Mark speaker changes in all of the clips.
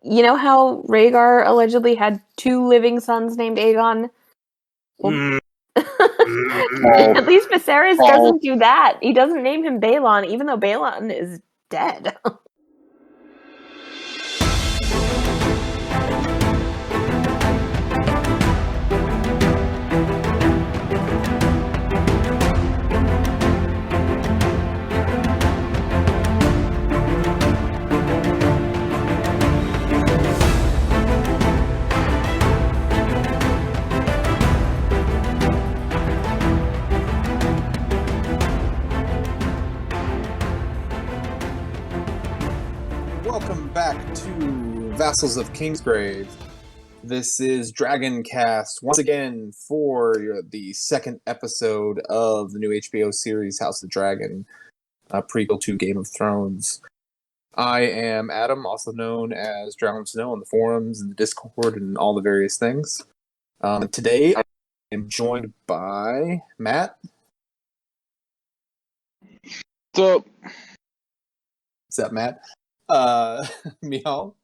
Speaker 1: You know how Rhaegar allegedly had 2 living sons named Aegon? Well, at least Viserys doesn't do that. He doesn't name him Balon, even though Balon is dead.
Speaker 2: Welcome back to Vassals of Kingsgrave. This is DragonCast once again for the second episode of the new HBO series House of the Dragon, prequel to Game of Thrones. I am Adam, also known as Drownedsnow on the forums and the Discord and all the various things. Today I am joined by Matt.
Speaker 3: So,
Speaker 2: Is that Matt? Michal.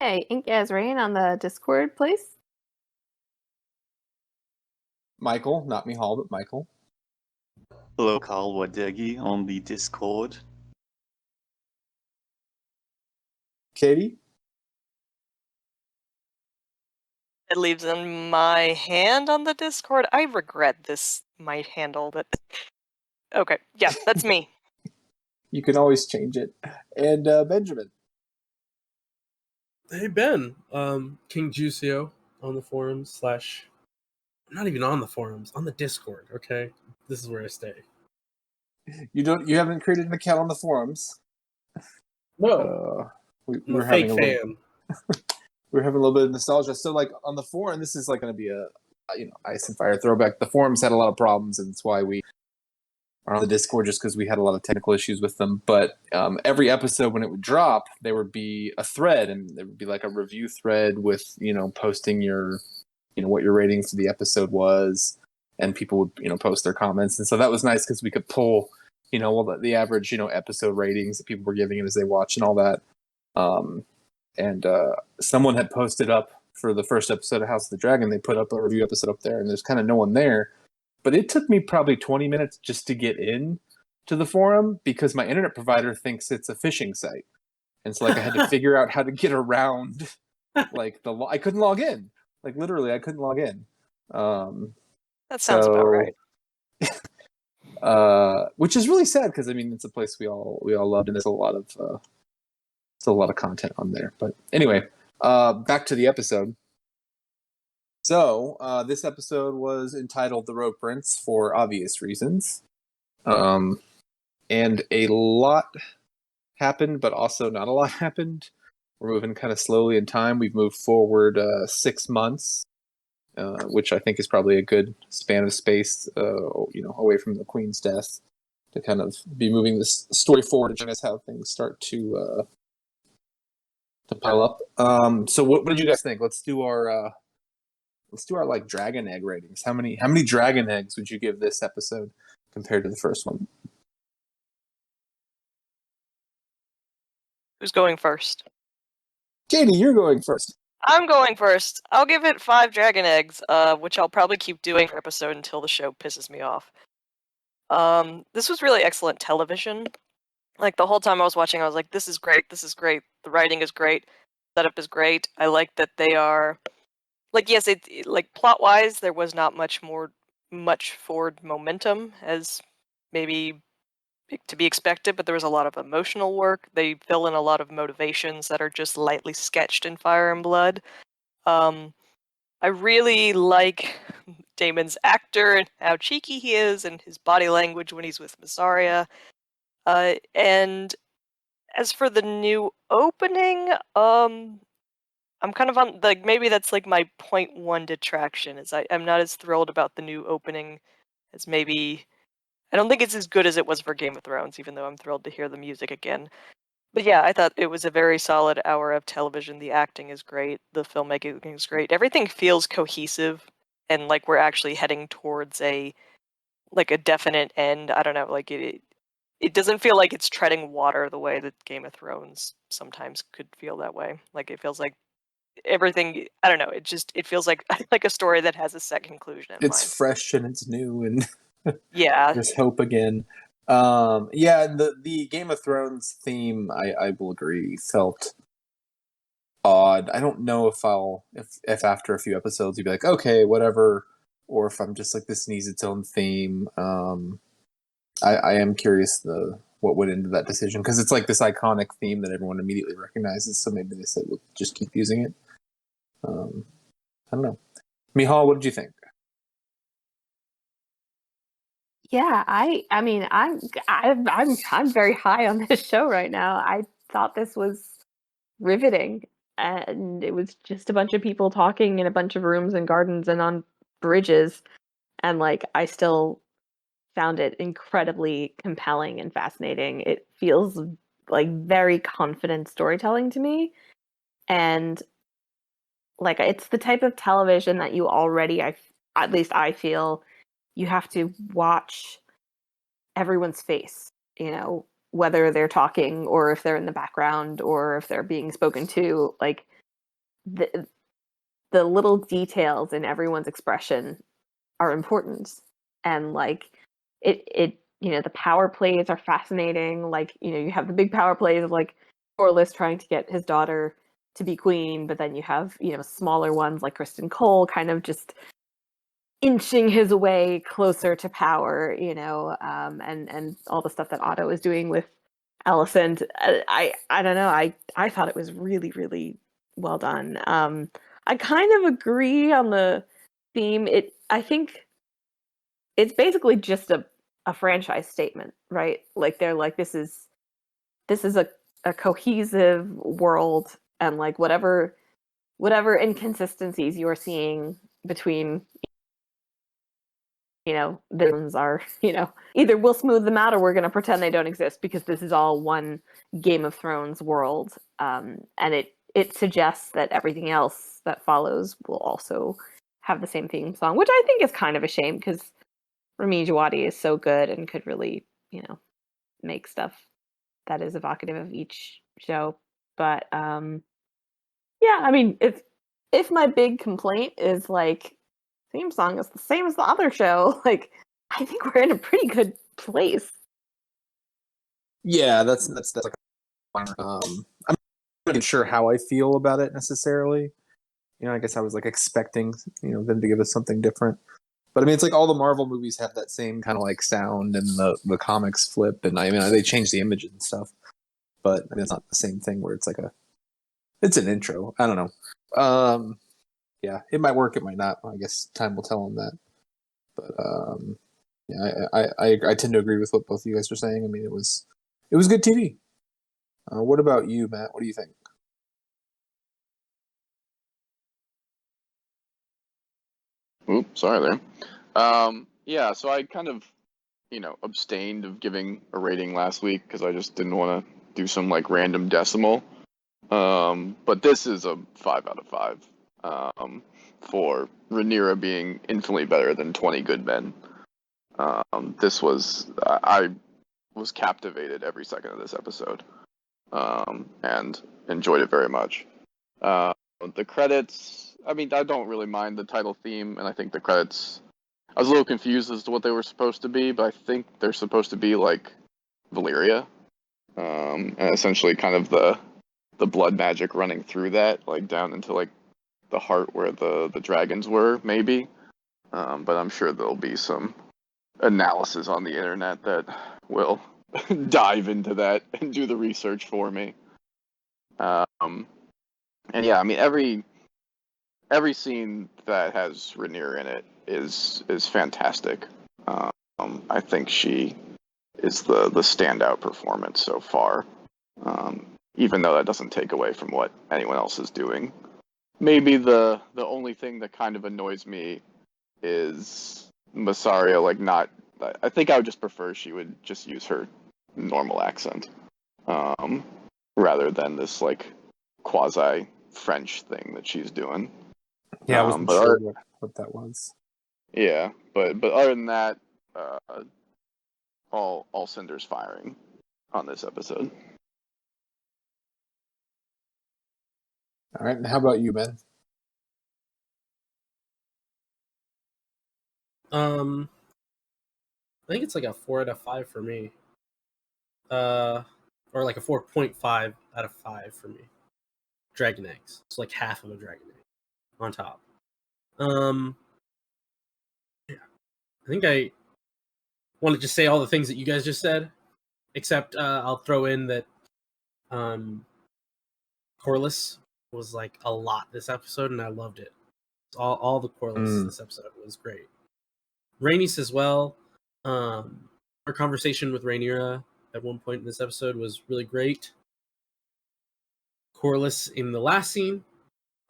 Speaker 1: Hey, Inkasrain on the Discord, please.
Speaker 2: Michael, not Michal, but Michael.
Speaker 3: hello, Khal Wadege on the Discord.
Speaker 2: Katie.
Speaker 4: It leaves in my hand on the Discord. I regret this might handle, but okay, yeah, that's me.
Speaker 2: You can always change it. And Benjamin.
Speaker 5: Hey Ben, King Jucio on the forums / not even on the forums, on the Discord. Okay, this is where I stay.
Speaker 2: You haven't created an account on the forums.
Speaker 5: No, I'm a fake fan.
Speaker 2: We're having a little bit of nostalgia. So like on the forum, this is like going to be a ice and fire throwback. The forums had a lot of problems, and that's why we are on the Discord, just because we had a lot of technical issues with them. But every episode when it would drop, there would be a thread, and there would be like a review thread with posting your what your rating for the episode was, and people would post their comments, and so that was nice because we could pull the average episode ratings that people were giving it as they watch and all that. And someone had posted up for the first episode of House of the Dragon. They put up a review episode up there, and there's kind of no one there. But it took me probably 20 minutes just to get in to the forum because my internet provider thinks it's a phishing site, and so like I had to figure out how to get around like I couldn't log in. Like literally, I couldn't log in.
Speaker 4: That sounds about right.
Speaker 2: Which is really sad because I mean it's a place we all loved, and there's a lot of content on there. But anyway, back to the episode. So this episode was entitled "The Road Prince" for obvious reasons, and a lot happened, but also not a lot happened. We're moving kind of slowly in time. We've moved forward 6 months. Which I think is probably a good span of space, away from the Queen's death, to kind of be moving this story forward and how things start to pile up. So what did you guys think? Let's do our like dragon egg ratings. How many dragon eggs would you give this episode compared to the first one?
Speaker 4: Who's going first?
Speaker 2: Katie, you're going first.
Speaker 4: I'm going first. I'll give it 5 dragon eggs, which I'll probably keep doing per episode until the show pisses me off. This was really excellent television. Like, the whole time I was watching, I was like, this is great, this is great. The writing is great, setup is great. I like that they are... Like, yes, like, plot-wise, there was not much forward momentum, as maybe to be expected, but there was a lot of emotional work. They fill in a lot of motivations that are just lightly sketched in Fire and Blood. I really like Daemon's actor and how cheeky he is and his body language when he's with Mysaria. And as for the new opening, I'm kind of on, like, maybe that's like my 0.1 detraction, is I'm not as thrilled about the new opening as maybe... I don't think it's as good as it was for Game of Thrones, even though I'm thrilled to hear the music again. But yeah, I thought it was a very solid hour of television. The acting is great. The filmmaking is great. Everything feels cohesive, and like we're actually heading towards a definite end. I don't know, like it doesn't feel like it's treading water the way that Game of Thrones sometimes could feel that way. Like it feels like everything. I don't know. It feels like like a story that has a set conclusion in
Speaker 2: It's
Speaker 4: mind.
Speaker 2: fresh and it's new, and
Speaker 4: Yeah,
Speaker 2: there's hope again. The Game of Thrones theme, I will agree, felt odd. I don't know if after a few episodes you'd be like, okay, whatever, or if I'm just like, this needs its own theme. I am curious what went into that decision, because it's like this iconic theme that everyone immediately recognizes. So maybe they said we'll just keep using it. I don't know. Michal, what did you think?
Speaker 1: Yeah, I'm very high on this show right now. I thought this was riveting, and it was just a bunch of people talking in a bunch of rooms and gardens and on bridges, and like I still found it incredibly compelling and fascinating. It feels like very confident storytelling to me, and like it's the type of television that you already, at least I feel, you have to watch everyone's face, whether they're talking or if they're in the background or if they're being spoken to. Like the little details in everyone's expression are important, and like it the power plays are fascinating. Like you have the big power plays of like Corlys trying to get his daughter to be queen, but then you have smaller ones like Kristen Cole kind of just inching his way closer to power, and all the stuff that Otto is doing with Alicent. I don't know. I thought it was really, really well done. I kind of agree on the theme. I think it's basically just a franchise statement, right? Like they're like, this is a cohesive world, and like whatever inconsistencies you're seeing between villains are, either we'll smooth them out or we're going to pretend they don't exist, because this is all one Game of Thrones world. And it suggests that everything else that follows will also have the same theme song, which I think is kind of a shame, because Ramin Djawadi is so good and could really, make stuff that is evocative of each show. But yeah, I mean, if my big complaint is like theme song is the same as the other show, like I think we're in a pretty good place.
Speaker 2: Yeah, that's like I'm not even sure how I feel about it necessarily. I guess I was like expecting them to give us something different. But I mean, it's like all the Marvel movies have that same kind of like sound, and the comics flip, and I mean they change the images and stuff. But I mean, it's not the same thing where it's like it's an intro. I don't know. Yeah, it might work, it might not. I guess time will tell on that. But yeah, I tend to agree with what both of you guys are saying. I mean, it was good TV. What about you, Matt? What do you think?
Speaker 6: Oops, sorry there. Yeah, so I kind of, abstained of giving a rating last week because I just didn't want to do some like random decimal. But this is a 5 out of 5. For Rhaenyra being infinitely better than 20 Good Men. This was I was captivated every second of this episode, and enjoyed it very much. The credits, I mean, I don't really mind the title theme, and I think the credits, I was a little confused as to what they were supposed to be, but I think they're supposed to be like Valyria, and essentially kind of the blood magic running through that, like down into like the heart where the dragons were, maybe. But I'm sure there'll be some analysis on the internet that will dive into that and do the research for me. And yeah, I mean every scene that has Rhaenyra in it is fantastic. I think she is the standout performance so far. Even though that doesn't take away from what anyone else is doing. Maybe the only thing that kind of annoys me is Massaria, like not. I think I would just prefer she would just use her normal accent, rather than this like quasi French thing that she's doing.
Speaker 2: Yeah, I wasn't sure what that was.
Speaker 6: Yeah, but other than that, all cinders firing on this episode.
Speaker 2: All right, and how about you, Ben?
Speaker 5: I think it's like a 4 out of 5 for me. Or like a 4.5 out of 5 for me. Dragon eggs. It's like half of a dragon egg on top. Yeah. I think I want to just say all the things that you guys just said, except I'll throw in that Corliss was like a lot this episode, and I loved it. All the Corliss this episode was great. Rhaenys as well. Our conversation with Rhaenyra at one point in this episode was really great. Corliss in the last scene,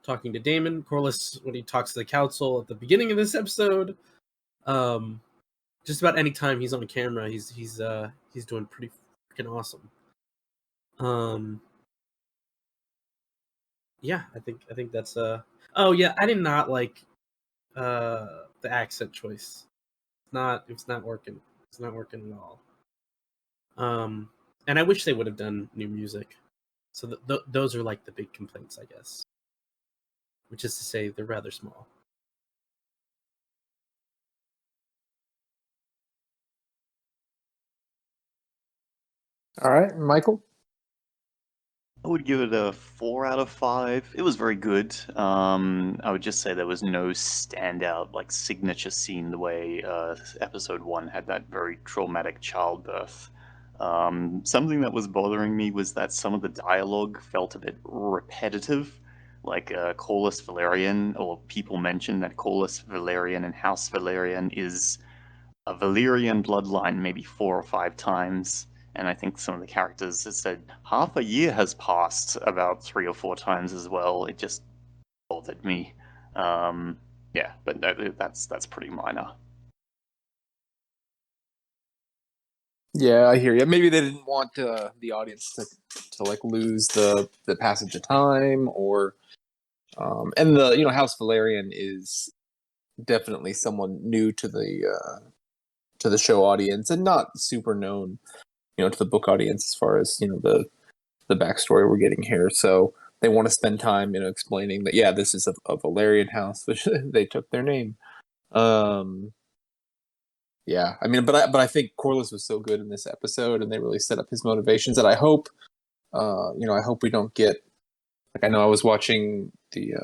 Speaker 5: talking to Daemon. Corliss when he talks to the council at the beginning of this episode. Just about any time he's on camera, he's doing pretty freaking awesome. Yeah, I think that's oh yeah, I did not like the accent choice. It's not working. It's not working at all. And I wish they would have done new music. So those are like the big complaints, I guess. Which is to say, they're rather small.
Speaker 2: All right, Michael?
Speaker 3: I would give it a 4 out of 5. It was very good. I would just say there was no standout, like, signature scene the way episode 1 had that very traumatic childbirth. Something that was bothering me was that some of the dialogue felt a bit repetitive. Like Corlys Velaryon, or people mention that Corlys Velaryon and House Velaryon is a Valyrian bloodline maybe 4 or 5 times. And I think some of the characters have said half a year has passed about 3 or 4 times as well. It just bothered me. Yeah, but that's pretty minor.
Speaker 2: Yeah, I hear you. Maybe they didn't want the audience to like lose the passage of time, or and the House Valerian is definitely someone new to the show audience and not super known, to the book audience as far as the backstory we're getting here. So they want to spend time, explaining that this is a Valerian house, which they took their name. Yeah, I mean, but I think Corlys was so good in this episode, and they really set up his motivations. And I hope, I hope we don't get like, I know I was watching the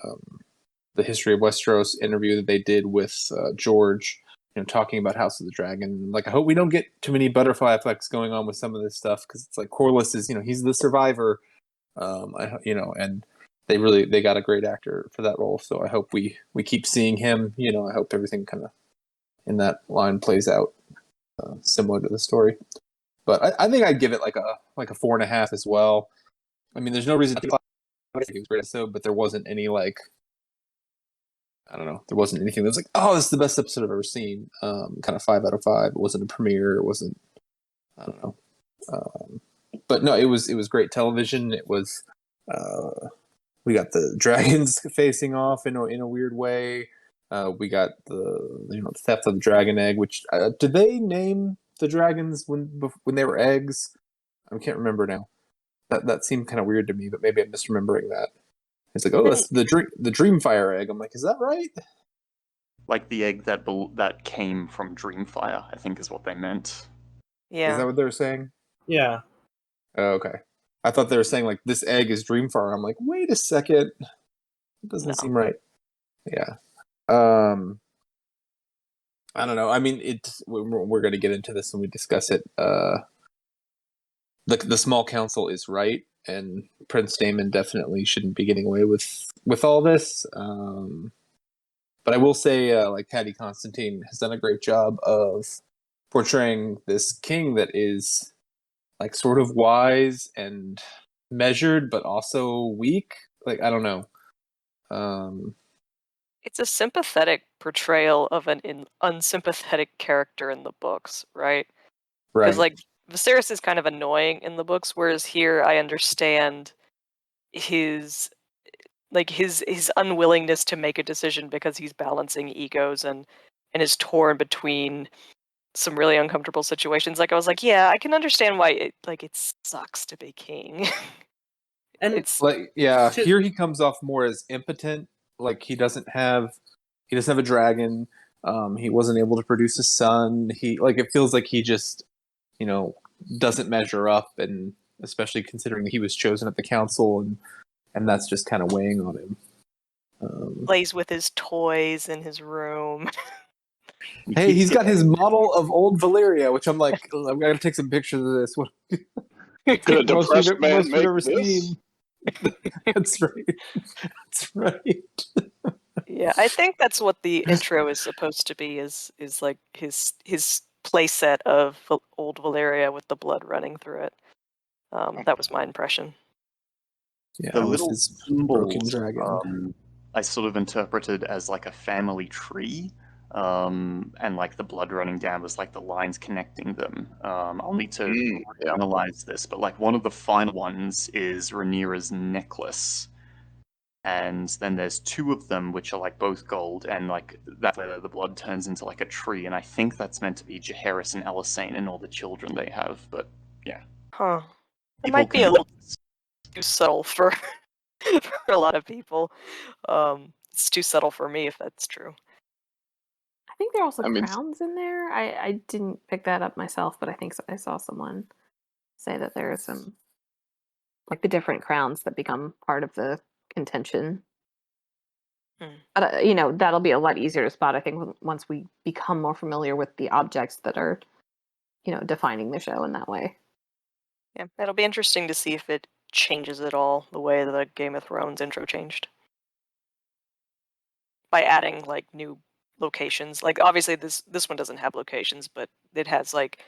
Speaker 2: History of Westeros interview that they did with George, talking about House of the Dragon. Like, I hope we don't get too many butterfly effects going on with some of this stuff, because it's like Corlys is, he's the survivor, and they got a great actor for that role. So I hope we keep seeing him. I hope everything kind of in that line plays out similar to the story. But I think I'd give it like a 4.5 as well. I mean, there's no reason to think it was a great episode, but there wasn't any like, I don't know, there wasn't anything that was like, oh, this is the best episode I've ever seen. Kind of 5 out of 5. It wasn't a premiere. It wasn't, I don't know. But no, it was great television. It was, we got the dragons facing off in a weird way. We got the theft of the dragon egg. Which did they name the dragons when they were eggs? I can't remember now. That seemed kind of weird to me, but maybe I'm misremembering that. It's like, oh, that's the Dreamfire egg. I'm like, is that right?
Speaker 3: Like the egg that came from Dreamfire, I think is what they meant.
Speaker 4: Yeah.
Speaker 2: Is that what they were saying?
Speaker 5: Yeah.
Speaker 2: Oh, okay. I thought they were saying like this egg is Dreamfire. I'm like, wait a second, it doesn't seem right. Yeah. I don't know. I mean, we're going to get into this when we discuss it. The small council is right, and Prince Daemon definitely shouldn't be getting away with all this. But I will say, like Paddy Constantine has done a great job of portraying this king that is like sort of wise and measured, but also weak. Like, I don't know.
Speaker 4: It's a sympathetic portrayal of an unsympathetic character in the books, right? Because like Viserys is kind of annoying in the books, whereas here I understand his unwillingness to make a decision because he's balancing egos and is torn between some really uncomfortable situations. Like I was like, yeah, I can understand why it sucks to be king.
Speaker 5: And
Speaker 4: It's
Speaker 2: Like, yeah,
Speaker 5: To-
Speaker 2: here he comes off more as impotent. Like he doesn't have a dragon. He wasn't able to produce a son. It feels like he just, doesn't measure up, and especially considering he was chosen at the council, and that's just kind of weighing on him.
Speaker 4: plays with his toys in his room.
Speaker 2: Hey, he's got his model of old Valyria, which I'm like, I'm gonna take some pictures of this. What
Speaker 6: Could a
Speaker 2: most
Speaker 6: depressed
Speaker 2: we've
Speaker 6: man make
Speaker 2: ever
Speaker 6: this?
Speaker 2: seen. That's right. That's right.
Speaker 4: Yeah, I think that's what the intro is supposed to be. Is like his playset of old Valeria with the blood running through it. That was my impression.
Speaker 2: Yeah,
Speaker 3: The
Speaker 2: that was
Speaker 3: little
Speaker 2: his broken
Speaker 3: symbols
Speaker 2: dragon.
Speaker 3: I sort of interpreted as like a family tree, and like the blood running down was like the lines connecting them. I'll need to
Speaker 6: Yeah.
Speaker 3: analyze this, but like one of the final ones is Rhaenyra's necklace, and then there's two of them which are like both gold, and like that way the blood turns into like a tree, and I think that's meant to be Jaehaerys and Elisane and all the children they have. But yeah,
Speaker 4: Huh. It
Speaker 3: people
Speaker 4: might be a little too subtle for for a lot of people. It's too subtle for me if that's true.
Speaker 1: I think there are also
Speaker 6: I mean-
Speaker 1: crowns in there. I didn't pick that up myself, but I think I saw someone say that there are some, like, the different crowns that become part of the contention. But that'll be a lot easier to spot, I think, once we become more familiar with the objects that are, defining the show in that way.
Speaker 4: Yeah, it'll be interesting to see if it changes at all the way the Game of Thrones intro changed by adding like new locations. Like obviously this one doesn't have locations, but it has like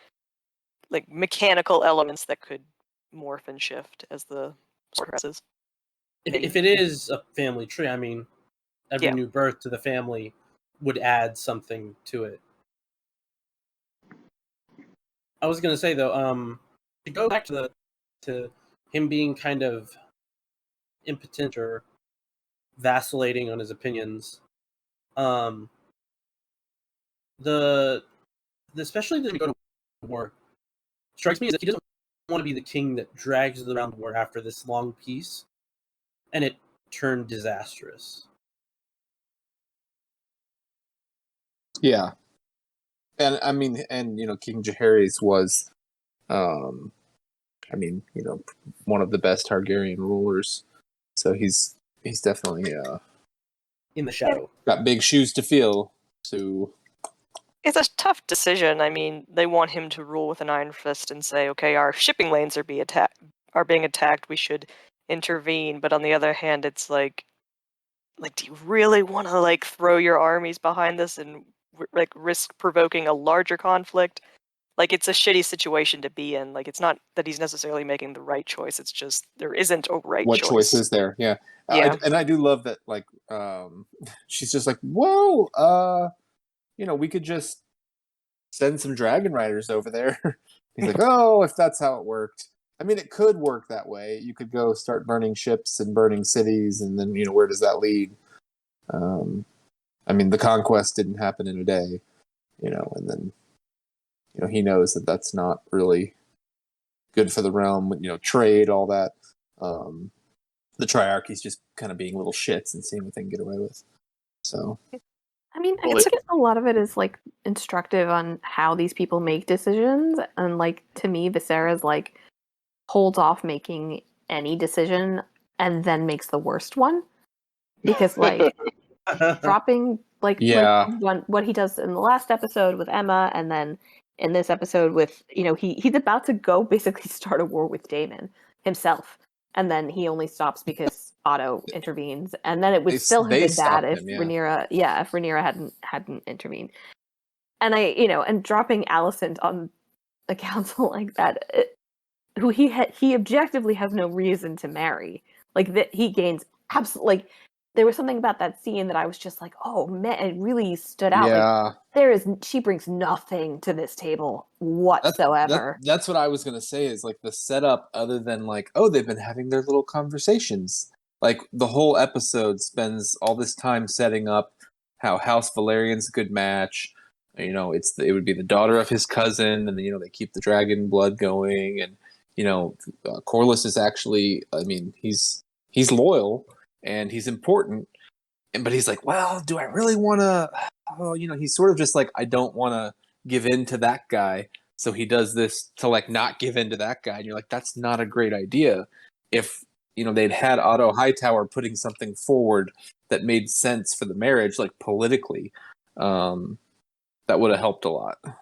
Speaker 4: mechanical elements that could morph and shift as the story progresses.
Speaker 5: if it is a family tree, I mean, every
Speaker 4: Yeah.
Speaker 5: new birth to the family would add something to it. I was gonna say though, to go back to him being kind of impotent or vacillating on his opinions, the especially to go to war strikes me as that he doesn't want to be the king that drags around the war after this long peace, and it turned disastrous.
Speaker 2: Yeah, and I mean, King Jaehaerys was, one of the best Targaryen rulers. So he's definitely
Speaker 5: In the shadow.
Speaker 2: got big shoes to fill. So
Speaker 4: It's a tough decision. I mean, they want him to rule with an iron fist and say, "Okay, our shipping lanes are being attacked. We should intervene." But on the other hand, it's like, do you really want to like throw your armies behind this and like risk provoking a larger conflict? Like, it's a shitty situation to be in. Like, it's not that he's necessarily making the right choice. It's just there isn't a right
Speaker 2: what
Speaker 4: choice.
Speaker 2: choice is there? Yeah,
Speaker 4: Yeah.
Speaker 2: I do love that. Like, she's just like, whoa, we could just send some dragon riders over there. He's like, oh, if that's how it worked. I mean, it could work that way. You could go start burning ships and burning cities, and then where does that lead? I mean, the conquest didn't happen in a day, and then he knows that that's not really good for the realm. Trade, all that. The Triarchy's just kind of being little shits and seeing what they can get away with. So,
Speaker 1: I mean, I
Speaker 6: Well,
Speaker 1: think a lot of it is like instructive on how these people make decisions, and like to me, Viserys like holds off making any decision and then makes the worst one, because like dropping
Speaker 2: Yeah.
Speaker 1: what he does in the last episode with Emma, and then in this episode with he's about to go basically start a war with Daemon himself, and then he only stops because Otto intervenes, and then it would still have been bad if Rhaenyra hadn't intervened. And and dropping Alicent on the council like that, who he objectively has no reason to marry, like that he gains absolutely. Like, there was something about that scene that I was just like, oh man, it really stood out.
Speaker 2: Yeah.
Speaker 1: Like, she brings nothing to this table whatsoever.
Speaker 2: That's what I was gonna say, is like the setup, other than like, oh, they've been having their little conversations. Like, the whole episode spends all this time setting up how House Valerian's a good match. You know, it would be the daughter of his cousin, and you know they keep the dragon blood going, and you know, Corlys is actually, I mean, he's loyal and he's important, but he's like, well, do I really want to? Oh, you know, he's sort of just like, I don't want to give in to that guy, so he does this to like not give in to that guy, and you're like, that's not a great idea. If you know they'd had Otto Hightower putting something forward that made sense for the marriage, like politically, that would have helped a lot.
Speaker 5: To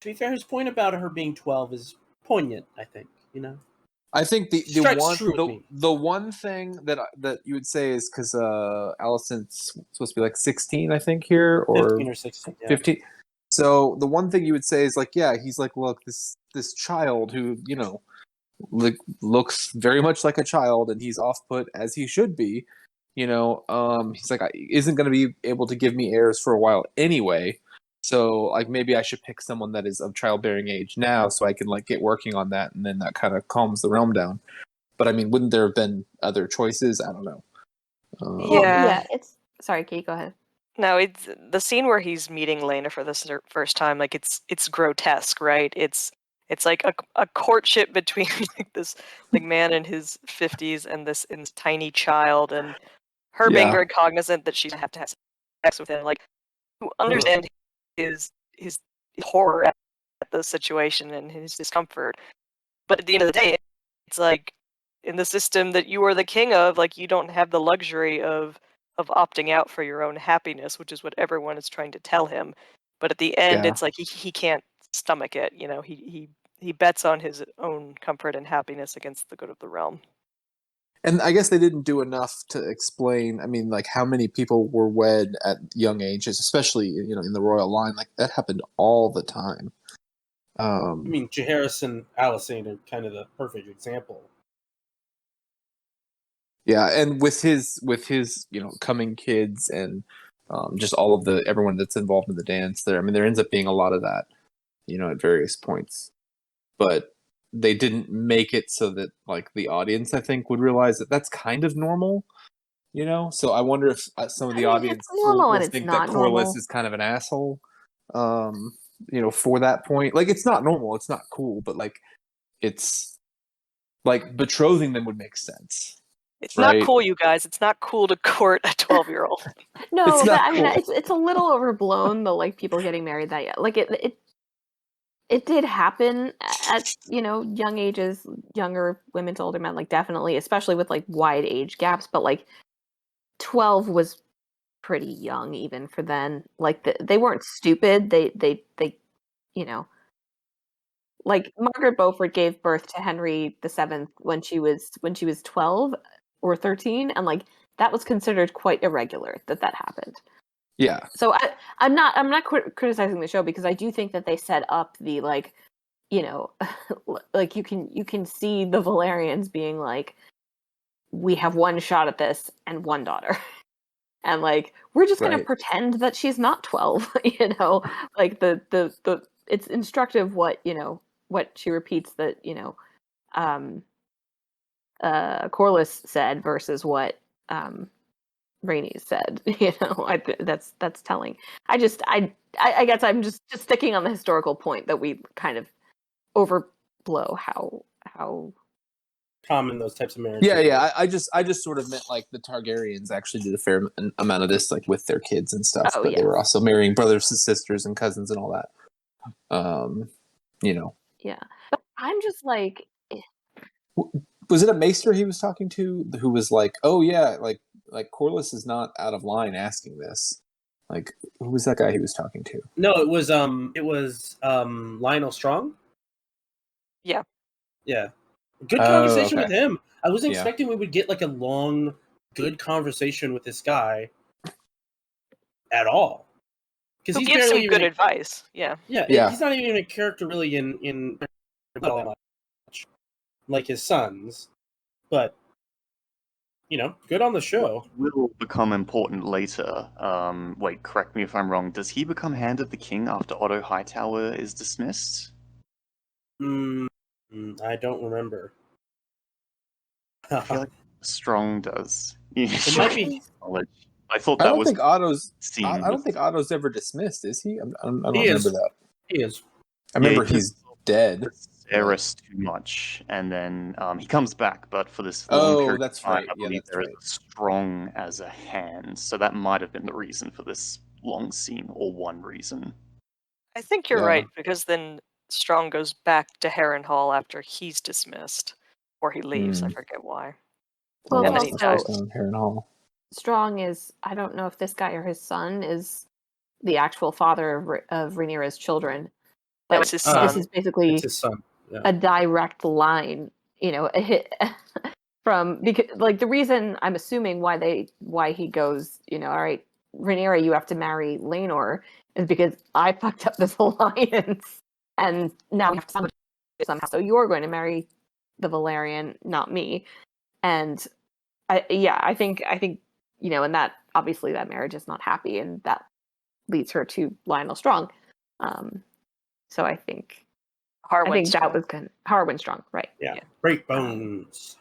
Speaker 5: be fair, his point about her being 12 is poignant, I think, you know?
Speaker 2: I think
Speaker 5: Strikes true with me.
Speaker 2: the one thing that you would say is because Allison's supposed to be like 16, I think here, or
Speaker 5: 15 or 16, yeah.
Speaker 2: 15. So the one thing you would say is like, yeah, he's like, look, this child who, you know, like looks very much like a child, and he's off put as he should be. You know, he's like, isn't going to be able to give me heirs for a while anyway. So like maybe I should pick someone that is of childbearing age now, so I can like get working on that, and then that kind of calms the realm down. But I mean, wouldn't there have been other choices? I don't know.
Speaker 1: Well, yeah, it's sorry, Kate, go ahead.
Speaker 4: No, it's the scene where he's meeting Lena for the first time. Like it's grotesque, right? It's like a courtship between like this like man in his 50s and this tiny child, and her being very cognizant that she's have to have sex with him. Like, you understand his horror at the situation and his discomfort. But at the end of the day, it's like in the system that you are the king of, like you don't have the luxury of opting out for your own happiness, which is what everyone is trying to tell him. But at the end, it's like he can't stomach it. You know, he bets on his own comfort and happiness against the good of the realm.
Speaker 2: And I guess they didn't do enough to explain. I mean, like how many people were wed at young ages, especially you know in the royal line. Like that happened all the time.
Speaker 5: I mean, Jaehaerys and Alicent are kind of the perfect example.
Speaker 2: Yeah, and with his you know coming kids and just all of everyone that's involved in the dance there. I mean, there ends up being a lot of that, you know, at various points, but they didn't make it so that like the audience, I think, would realize that that's kind of normal, you know. So I wonder if some of the audience will think that Corlys is kind of an asshole, you know, for that point. Like it's not normal, it's not cool, but like it's like betrothing them would make sense.
Speaker 4: It's not cool, you guys. It's not cool to court a 12-year-old.
Speaker 1: No, but I mean, it's a little overblown. The like people getting married that young. Like it did happen at you know young ages, younger women to older men. Like definitely, especially with like wide age gaps. But like 12 was pretty young even for then. Like they weren't stupid. They you know. Like Margaret Beaufort gave birth to Henry VII when she was 12 or 13, and like that was considered quite irregular that happened.
Speaker 2: Yeah.
Speaker 1: So I'm not criticizing the show because I do think that they set up the like, you know, like you can see the Valerians being like, we have one shot at this and one daughter, and like we're just gonna pretend that she's not 12. You know, like the it's instructive what you know. What she repeats that you know Corlys said versus what Rhaenys said, you know, that's telling. I guess I'm just sticking on the historical point that we kind of overblow how
Speaker 5: common those types of marriages.
Speaker 2: Yeah. I just sort of meant like the Targaryens actually did a fair amount of this, like with their kids and stuff. But they were also marrying brothers and sisters and cousins and all that. You know.
Speaker 1: Yeah, but I'm just like,
Speaker 2: was it a maester he was talking to who was like, oh yeah, like Corlys is not out of line asking this. Like, who was that guy he was talking to?
Speaker 5: No, it was Lionel Strong.
Speaker 4: Yeah.
Speaker 5: Good conversation with him. I wasn't expecting we would get like a long, good conversation with this guy at all.
Speaker 4: Because he gives some good advice. Yeah.
Speaker 5: He's not even a character really in much like his sons, but you know, good on the show.
Speaker 3: Will become important later. Wait, correct me if I'm wrong. Does he become Hand of the King after Otto Hightower is dismissed?
Speaker 5: I don't remember.
Speaker 3: I feel like Strong does.
Speaker 5: It might be.
Speaker 3: Like I thought
Speaker 2: I
Speaker 3: that
Speaker 2: don't
Speaker 3: was
Speaker 2: think Otto's.
Speaker 3: scene.
Speaker 2: I don't think Otto's ever dismissed, is he? I don't
Speaker 5: He
Speaker 2: remember
Speaker 5: is.
Speaker 2: that.
Speaker 5: He is.
Speaker 2: I remember
Speaker 3: he
Speaker 2: he's dead.
Speaker 3: Viserys too much, and then he comes back, but for this long
Speaker 2: Oh,
Speaker 3: period
Speaker 2: that's
Speaker 3: of time,
Speaker 2: right.
Speaker 3: I
Speaker 2: Yeah,
Speaker 3: believe
Speaker 2: that's
Speaker 3: there is
Speaker 2: right.
Speaker 3: a strong as a hand. So that might have been the reason for this long scene, or one reason.
Speaker 4: I think you're
Speaker 2: Yeah.
Speaker 4: right, because then Strong goes back to Harrenhal after he's dismissed, or he leaves. I forget why.
Speaker 1: Well,
Speaker 2: I
Speaker 1: it's
Speaker 4: And then he
Speaker 2: lost
Speaker 4: dies.
Speaker 2: the on Harrenhal.
Speaker 1: Strong is, I don't know if this guy or his son is the actual father of Rhaenyra's children,
Speaker 4: No,
Speaker 1: but
Speaker 4: it's his
Speaker 1: this
Speaker 4: son.
Speaker 1: is basically
Speaker 5: It's his son. Yeah.
Speaker 1: a direct line, a hit from, because like the reason I'm assuming why he goes, all right, Rhaenyra, you have to marry Laenor, is because I fucked up this alliance, and now we have to salvage it somehow. So you're going to marry the Valerian, not me. And I think and that obviously that marriage is not happy, and that leads her to Lionel Strong. So I think
Speaker 4: Harwin
Speaker 1: that
Speaker 4: Strong.
Speaker 1: was good. Harwin Strong, right?
Speaker 5: Yeah.
Speaker 4: Yeah.
Speaker 5: Great bones.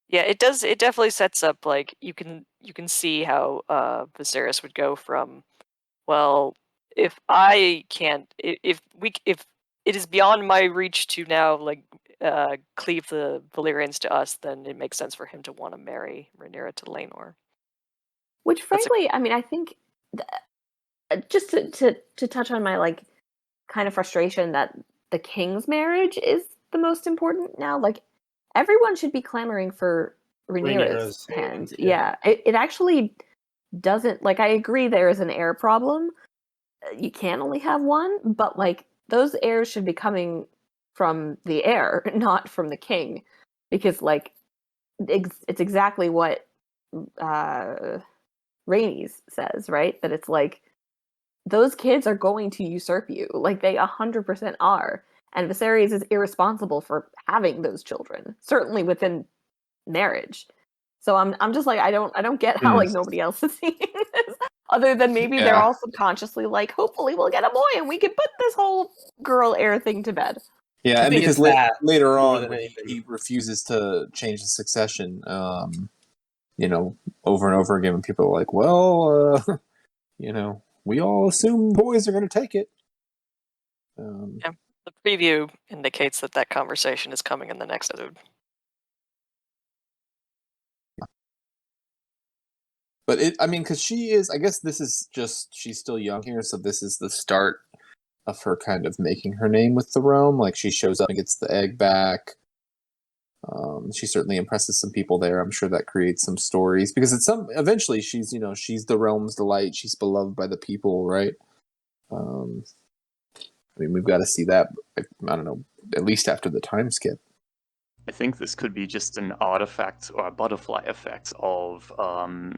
Speaker 4: Yeah, it does. It definitely sets up, like, you can see how Viserys would go from, well, if I can't, if it is beyond my reach to now, like, cleave the Valyrians to us, then it makes sense for him to want to marry Rhaenyra to Laenor.
Speaker 1: Which,
Speaker 4: That's a-
Speaker 1: frankly, I mean, I think just to touch on my like kind of frustration that the king's marriage is the most important now. Like, everyone should be clamoring for Rhaenyra's
Speaker 5: Rhaenyra's
Speaker 1: hand.
Speaker 5: hand,
Speaker 1: Yeah, it actually doesn't. Like, I agree there is an heir problem. You can only have one, but like those heirs should be coming from the heir, not from the king, because like it's exactly what Rhaenys says, right? That it's like those kids are going to usurp you, like they 100% are, and Viserys is irresponsible for having those children, certainly within marriage. So I'm just like I don't get how like nobody else is seeing this, other than maybe they're all subconsciously like, hopefully we'll get a boy and we can put this whole girl heir thing to bed.
Speaker 2: Yeah,
Speaker 5: I
Speaker 2: and
Speaker 5: think
Speaker 2: because
Speaker 5: it's that
Speaker 2: later
Speaker 5: more
Speaker 2: on,
Speaker 5: than
Speaker 2: when
Speaker 5: anything.
Speaker 2: he refuses to change the succession, over and over again, when people are like, well, we all assume boys are going to take it.
Speaker 4: Yeah, the preview indicates that conversation is coming in the next episode.
Speaker 2: But because she is, I guess this is just, she's still young here, so this is the start of her kind of making her name with the realm. Like, she shows up and gets the egg back. She certainly impresses some people there. I'm sure that creates some stories, because eventually she's the realm's delight. She's beloved by the people, right? We've got to see that. I don't know, at least after the time skip.
Speaker 3: I think this could be just an artifact or a butterfly effect of,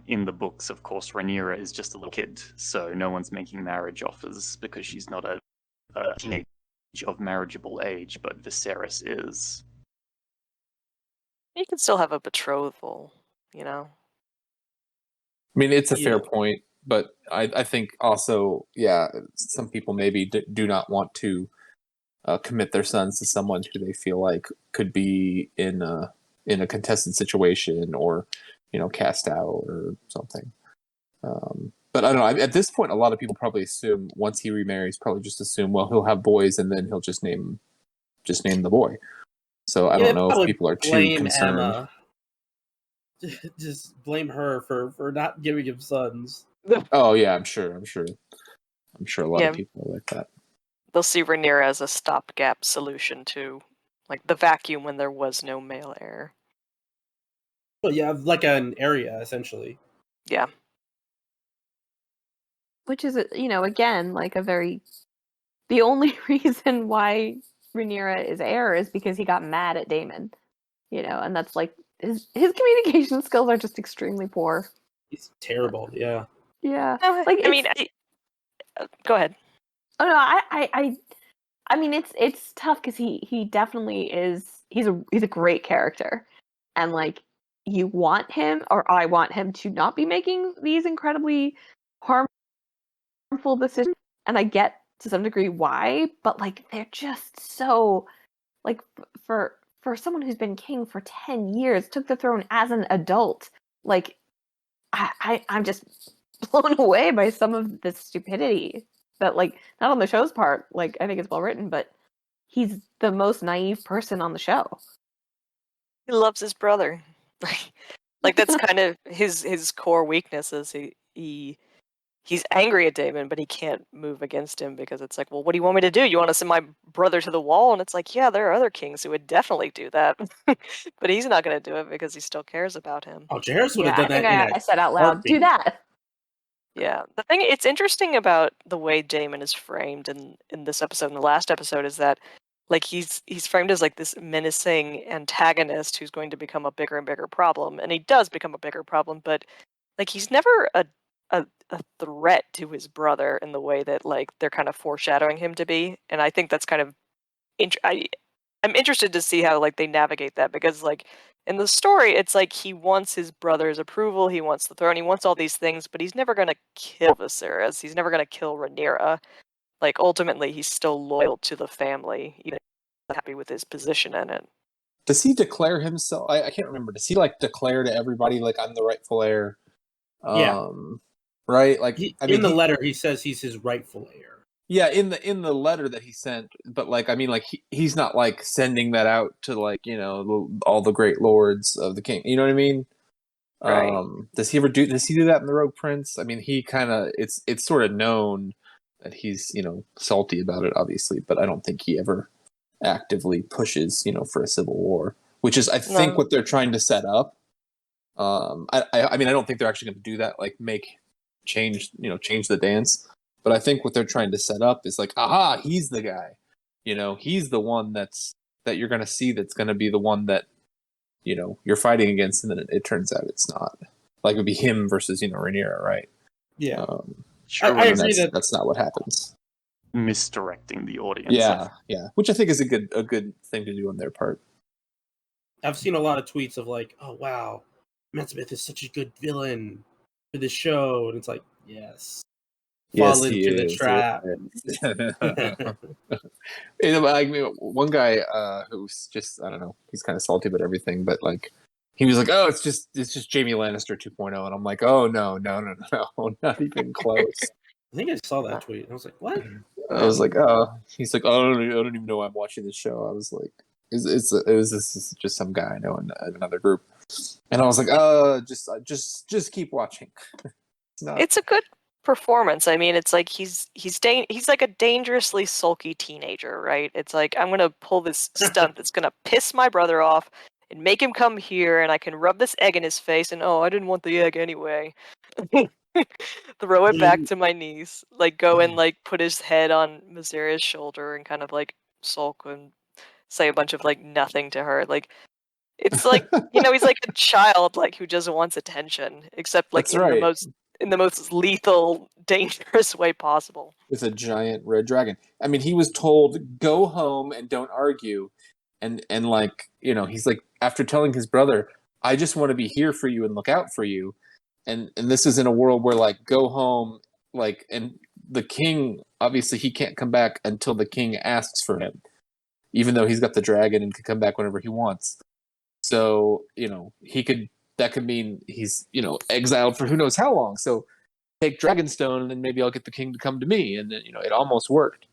Speaker 3: in the books, of course, Rhaenyra is just a little kid, so no one's making marriage offers because she's not a teenage of marriageable age, but Viserys is.
Speaker 4: You can still have a betrothal,
Speaker 2: It's a fair point, but I think also, some people maybe do not want to commit their sons to someone who they feel like could be in a contested situation, or cast out or something. But I don't know. At this point, a lot of people probably assume once he remarries, probably just assume, well, he'll have boys, and then he'll just name the boy. So I don't know if people are too concerned.
Speaker 5: Emma. Just blame her for not giving him sons.
Speaker 2: Oh yeah, I'm sure a lot of people are like that.
Speaker 4: They'll see Rhaenyra as a stopgap solution to, like, the vacuum when there was no male heir.
Speaker 5: Well, yeah, like an area essentially.
Speaker 4: Yeah.
Speaker 1: Which is, again, like the only reason why Rhaenyra is heir is because he got mad at Daemon, and that's like his communication skills are just extremely poor.
Speaker 5: He's terrible. Yeah.
Speaker 1: Yeah.
Speaker 4: Like, go ahead.
Speaker 1: Oh no, I mean it's tough because he definitely is. He's a great character, and like you want him, or I want him to not be making these incredibly harmful decisions, and I get to some degree why, but like they're just so like for for someone who's been king for 10 years, took the throne as an adult. Like, I'm just blown away by some of the stupidity that, like, not on the show's part. Like, I think it's well written, but he's the most naive person on the show.
Speaker 4: He loves his brother. Like that's kind of his core weakness is he's angry at Daemon, but he can't move against him because it's like, well, what do you want me to do? You want to send my brother to the wall? And it's like, yeah, there are other kings who would definitely do that, but he's not going to do it because he still cares about him.
Speaker 5: Oh, Jairus would
Speaker 1: Yeah,
Speaker 5: have done
Speaker 1: I think
Speaker 5: that.
Speaker 1: I said out loud, do that.
Speaker 4: Yeah, it's interesting about the way Daemon is framed in this episode and the last episode is that like he's framed as like this menacing antagonist who's going to become a bigger and bigger problem, and he does become a bigger problem, but like he's never a threat to his brother in the way that like they're kind of foreshadowing him to be, and I think that's kind of I'm interested to see how like they navigate that because like in the story it's like he wants his brother's approval, he wants the throne, he wants all these things, but he's never going to kill Viserys, he's never going to kill Rhaenyra. Like ultimately he's still loyal to the family, even if he's not happy with his position in it.
Speaker 2: Does he declare himself? I can't remember. Does he like declare to everybody like I'm the rightful heir?
Speaker 5: Yeah.
Speaker 2: Right. Like
Speaker 5: in the letter, he says he's his rightful heir.
Speaker 2: Yeah, in the letter that he sent, but like I mean, like he's not like sending that out to like all the great lords of the king. You know what I mean?
Speaker 4: Right.
Speaker 2: Does he do that in the Rogue Prince? I mean, he kind of it's sort of known that he's salty about it, obviously, but I don't think he ever actively pushes for a civil war, which is I think what they're trying to set up. I mean I don't think they're actually going to do that, like change the dance, but I think what they're trying to set up is like, aha, he's the guy, he's the one that you're going to see that's going to be the one that you're fighting against, and then it turns out it's not. Like it would be him versus Rhaenyra, right?
Speaker 5: Yeah.
Speaker 2: Sure.
Speaker 5: I agree
Speaker 2: that's not what happens.
Speaker 3: Misdirecting the audience.
Speaker 2: Yeah, which I think is a good thing to do on their part.
Speaker 5: I've seen a lot of tweets of like, oh wow, Matt Smith is such a good villain for this show, and it's like, yes, fall into the trap.
Speaker 2: One guy who's just, I don't know, he's kind of salty about everything, but like he was like, oh, it's just Jaime Lannister 2.0, and I'm like, oh no, not even close.
Speaker 5: I think I saw that tweet, and I was like, what?
Speaker 2: I was like, oh, he's like, oh, I don't even know why I'm watching this show. I was like, it was just some guy I know in another group, and I was like, just keep watching.
Speaker 4: It's a good performance. I mean, it's like he's like a dangerously sulky teenager, right? It's like I'm gonna pull this stunt that's gonna piss my brother off and make him come here, and I can rub this egg in his face, and I didn't want the egg anyway. Throw it back to my niece. Like go and like put his head on Mazera's shoulder and kind of like sulk and say a bunch of like nothing to her. Like it's like he's like a child like who just wants attention, except like in the most lethal, dangerous way possible.
Speaker 2: With a giant red dragon. I mean, he was told, go home and don't argue. And like, he's like, after telling his brother, I just want to be here for you and look out for you. And this is in a world where like, go home, like, and the king, obviously he can't come back until the king asks for him, even though he's got the dragon and can come back whenever he wants. So, that could mean he's, exiled for who knows how long. So take Dragonstone and then maybe I'll get the king to come to me. And then, it almost worked.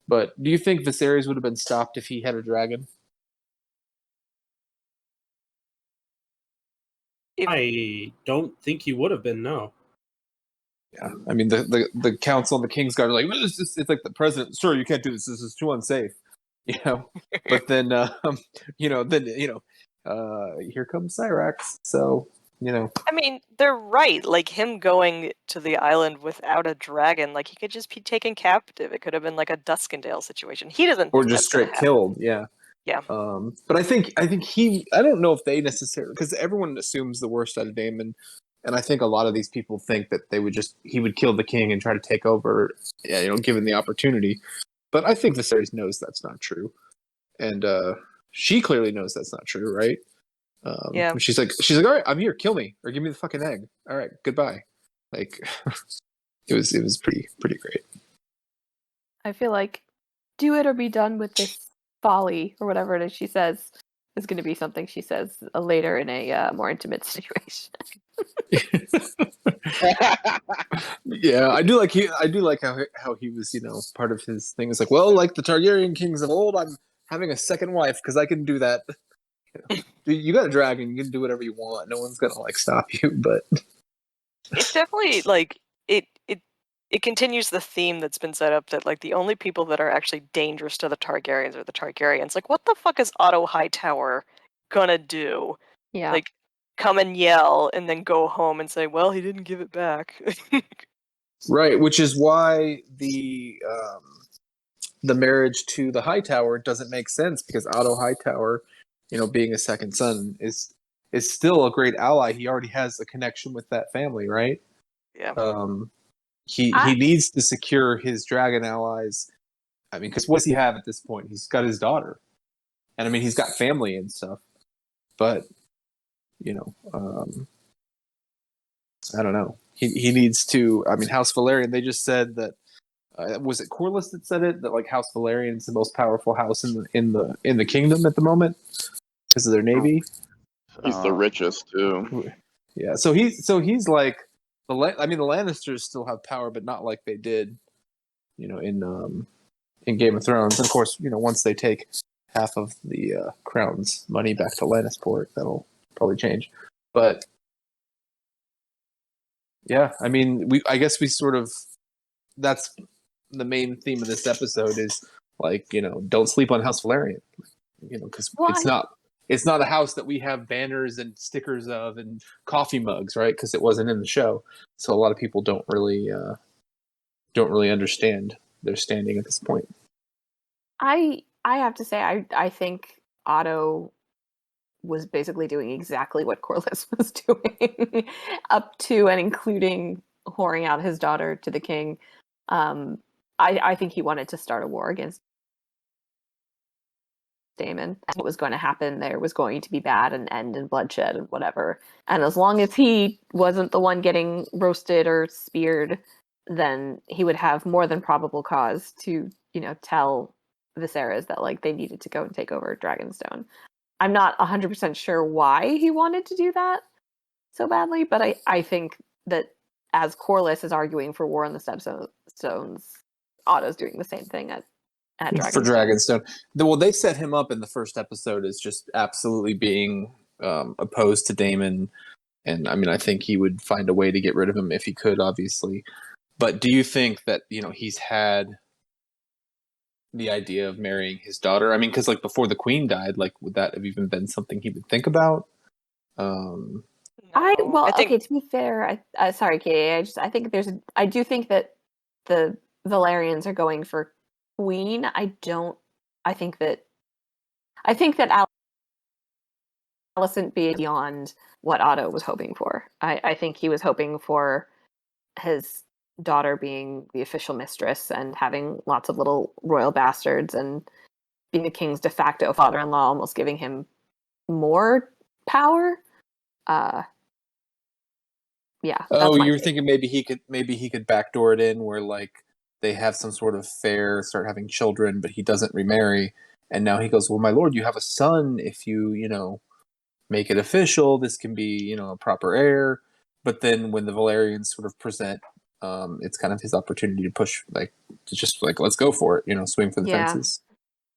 Speaker 2: But do you think Viserys would have been stopped if he had a dragon?
Speaker 5: I don't think he would have been, no.
Speaker 2: Yeah. I mean, the council and the Kingsguard are like, it's like the president, sir, you can't do this. This is too unsafe. But then, here comes Cyrax. So,
Speaker 4: I mean, they're right. Like him going to the island without a dragon, like he could just be taken captive. It could have been like a Duskendale situation. He doesn't,
Speaker 2: or just straight killed. Yeah.
Speaker 4: Yeah.
Speaker 2: But I think I don't know if they necessarily, because everyone assumes the worst out of Daemon, and I think a lot of these people think that he would kill the king and try to take over, given the opportunity. But I think Viserys knows that's not true, and she clearly knows that's not true, right?
Speaker 4: Yeah.
Speaker 2: She's like, all right, I'm here, kill me or give me the fucking egg. All right, goodbye. Like, it was pretty great.
Speaker 1: I feel like do it or be done with this folly or whatever it is she says. is going to be something she says later in a more intimate situation.
Speaker 2: Yeah, I do like how he was, part of his thing is like, well, like the Targaryen kings of old, I'm having a second wife because I can do that. Dude, you got a dragon, you can do whatever you want. No one's gonna like stop you. But
Speaker 4: It's definitely like it continues the theme that's been set up that like the only people that are actually dangerous to the Targaryens are the Targaryens. Like, what the fuck is Otto Hightower gonna do?
Speaker 1: Yeah.
Speaker 4: Like, come and yell and then go home and say, well, he didn't give it back.
Speaker 2: right, which is why the marriage to the Hightower doesn't make sense because Otto Hightower, being a second son, is still a great ally. He already has a connection with that family, right?
Speaker 4: Yeah.
Speaker 2: He needs to secure his dragon allies. I mean, because what does he have at this point? He's got his daughter, and I mean, he's got family and stuff. But I don't know. He needs to. I mean, House Valerian. They just said that. Was it Corlys that said it? That like House Valerian is the most powerful house in the kingdom at the moment because of their navy.
Speaker 6: He's the richest too.
Speaker 2: Yeah, so he's like the Lannisters still have power, but not like they did, in Game of Thrones. And of course, once they take half of the crown's money back to Lannisport, that'll probably change. But yeah, I mean, I guess we sort of that's the main theme of this episode is like don't sleep on House Valerian, because it's not a house that we have banners and stickers of and coffee mugs, right? Because it wasn't in the show, so a lot of people don't really understand their standing at this point.
Speaker 1: I have to say I think Otto was basically doing exactly what Corlys was doing up to and including whoring out his daughter to the king. I think he wanted to start a war against Daemon. What was going to happen there was going to be bad and end in bloodshed and whatever. And as long as he wasn't the one getting roasted or speared, then he would have more than probable cause to, tell Viserys that like they needed to go and take over Dragonstone. I'm not 100% sure why he wanted to do that so badly, but I think that as Corlys is arguing for war on the Stepstones, Otto's doing the same thing at Dragonstone.
Speaker 2: For Dragonstone. Well, they set him up in the first episode as just absolutely being opposed to Daemon, and I mean, I think he would find a way to get rid of him if he could, obviously. But do you think that he's had the idea of marrying his daughter? I mean, because like before the queen died, like would that have even been something he would think about?
Speaker 1: Okay, to be fair, sorry, Katie. I do think that the Valerians are going for queen. I think that Alicent be beyond what Otto was hoping for. I think he was hoping for his daughter being the official mistress and having lots of little royal bastards and being the king's de facto father-in-law, almost giving him more power. Yeah.
Speaker 2: Oh, you were thinking maybe he could backdoor it in where like they have some sort of fair, start having children, but he doesn't remarry, and now he goes, well, my lord, you have a son. If you make it official, this can be a proper heir. But then when the Valerians sort of present, it's kind of his opportunity to push, like to just like let's go for it, swing for the fences.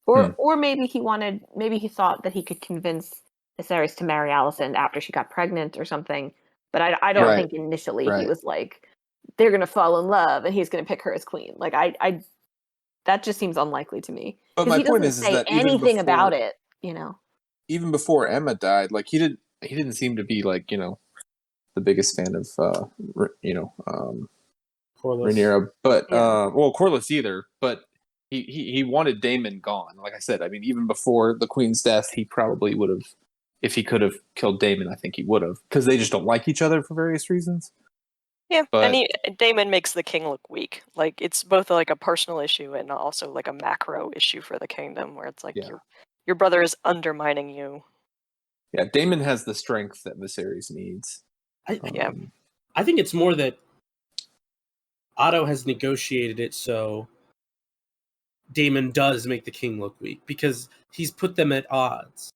Speaker 1: Or maybe he thought that he could convince Viserys to marry Alicent after she got pregnant or something. But I don't think initially he was like, they're going to fall in love and he's going to pick her as queen. Like I that just seems unlikely to me.
Speaker 2: But my point is that
Speaker 1: anything about it,
Speaker 2: Even before Emma died, like he didn't seem to be like the biggest fan of Rhaenyra, but Corlys either. But he wanted Daemon gone. Like I said, I mean, even before the queen's death, he probably would have, if he could have killed Daemon. I think he would have, because they just don't like each other for various reasons.
Speaker 4: Yeah, but Daemon makes the king look weak. Like it's both like a personal issue and also like a macro issue for the kingdom, where it's like your brother is undermining you.
Speaker 2: Yeah, Daemon has the strength that Viserys needs.
Speaker 5: I think it's more that Otto has negotiated it so Daemon does make the king look weak because he's put them at odds.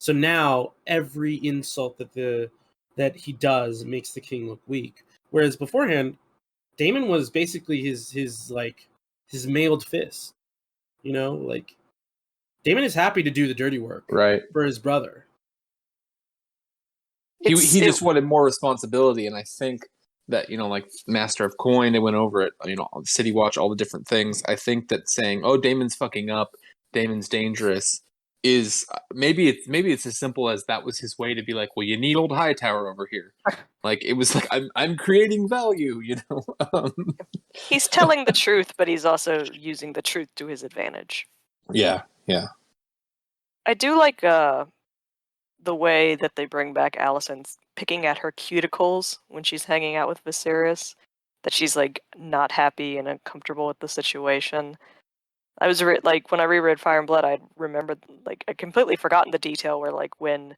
Speaker 5: So now every insult that he does makes the king look weak. Whereas beforehand, Daemon was basically his mailed fist. You know, like Daemon is happy to do the dirty work
Speaker 2: Right.
Speaker 5: for his brother.
Speaker 2: He just wanted more responsibility, and I think that, you know, like Master of Coin, they went over it, you know, on City Watch, all the different things. I think that saying, "Oh, Daemon's fucking up, Daemon's dangerous," is maybe it's as simple as that was his way to be like, "Well, you need old Hightower over here." Like it was like I'm creating value, you know.
Speaker 4: He's telling the truth, but he's also using the truth to his advantage.
Speaker 2: Yeah.
Speaker 4: I do like the way that they bring back Alicent's picking at her cuticles when she's hanging out with Viserys, that she's like not happy and uncomfortable with the situation. I was like when I reread Fire and Blood, I remembered like I completely forgotten the detail where like when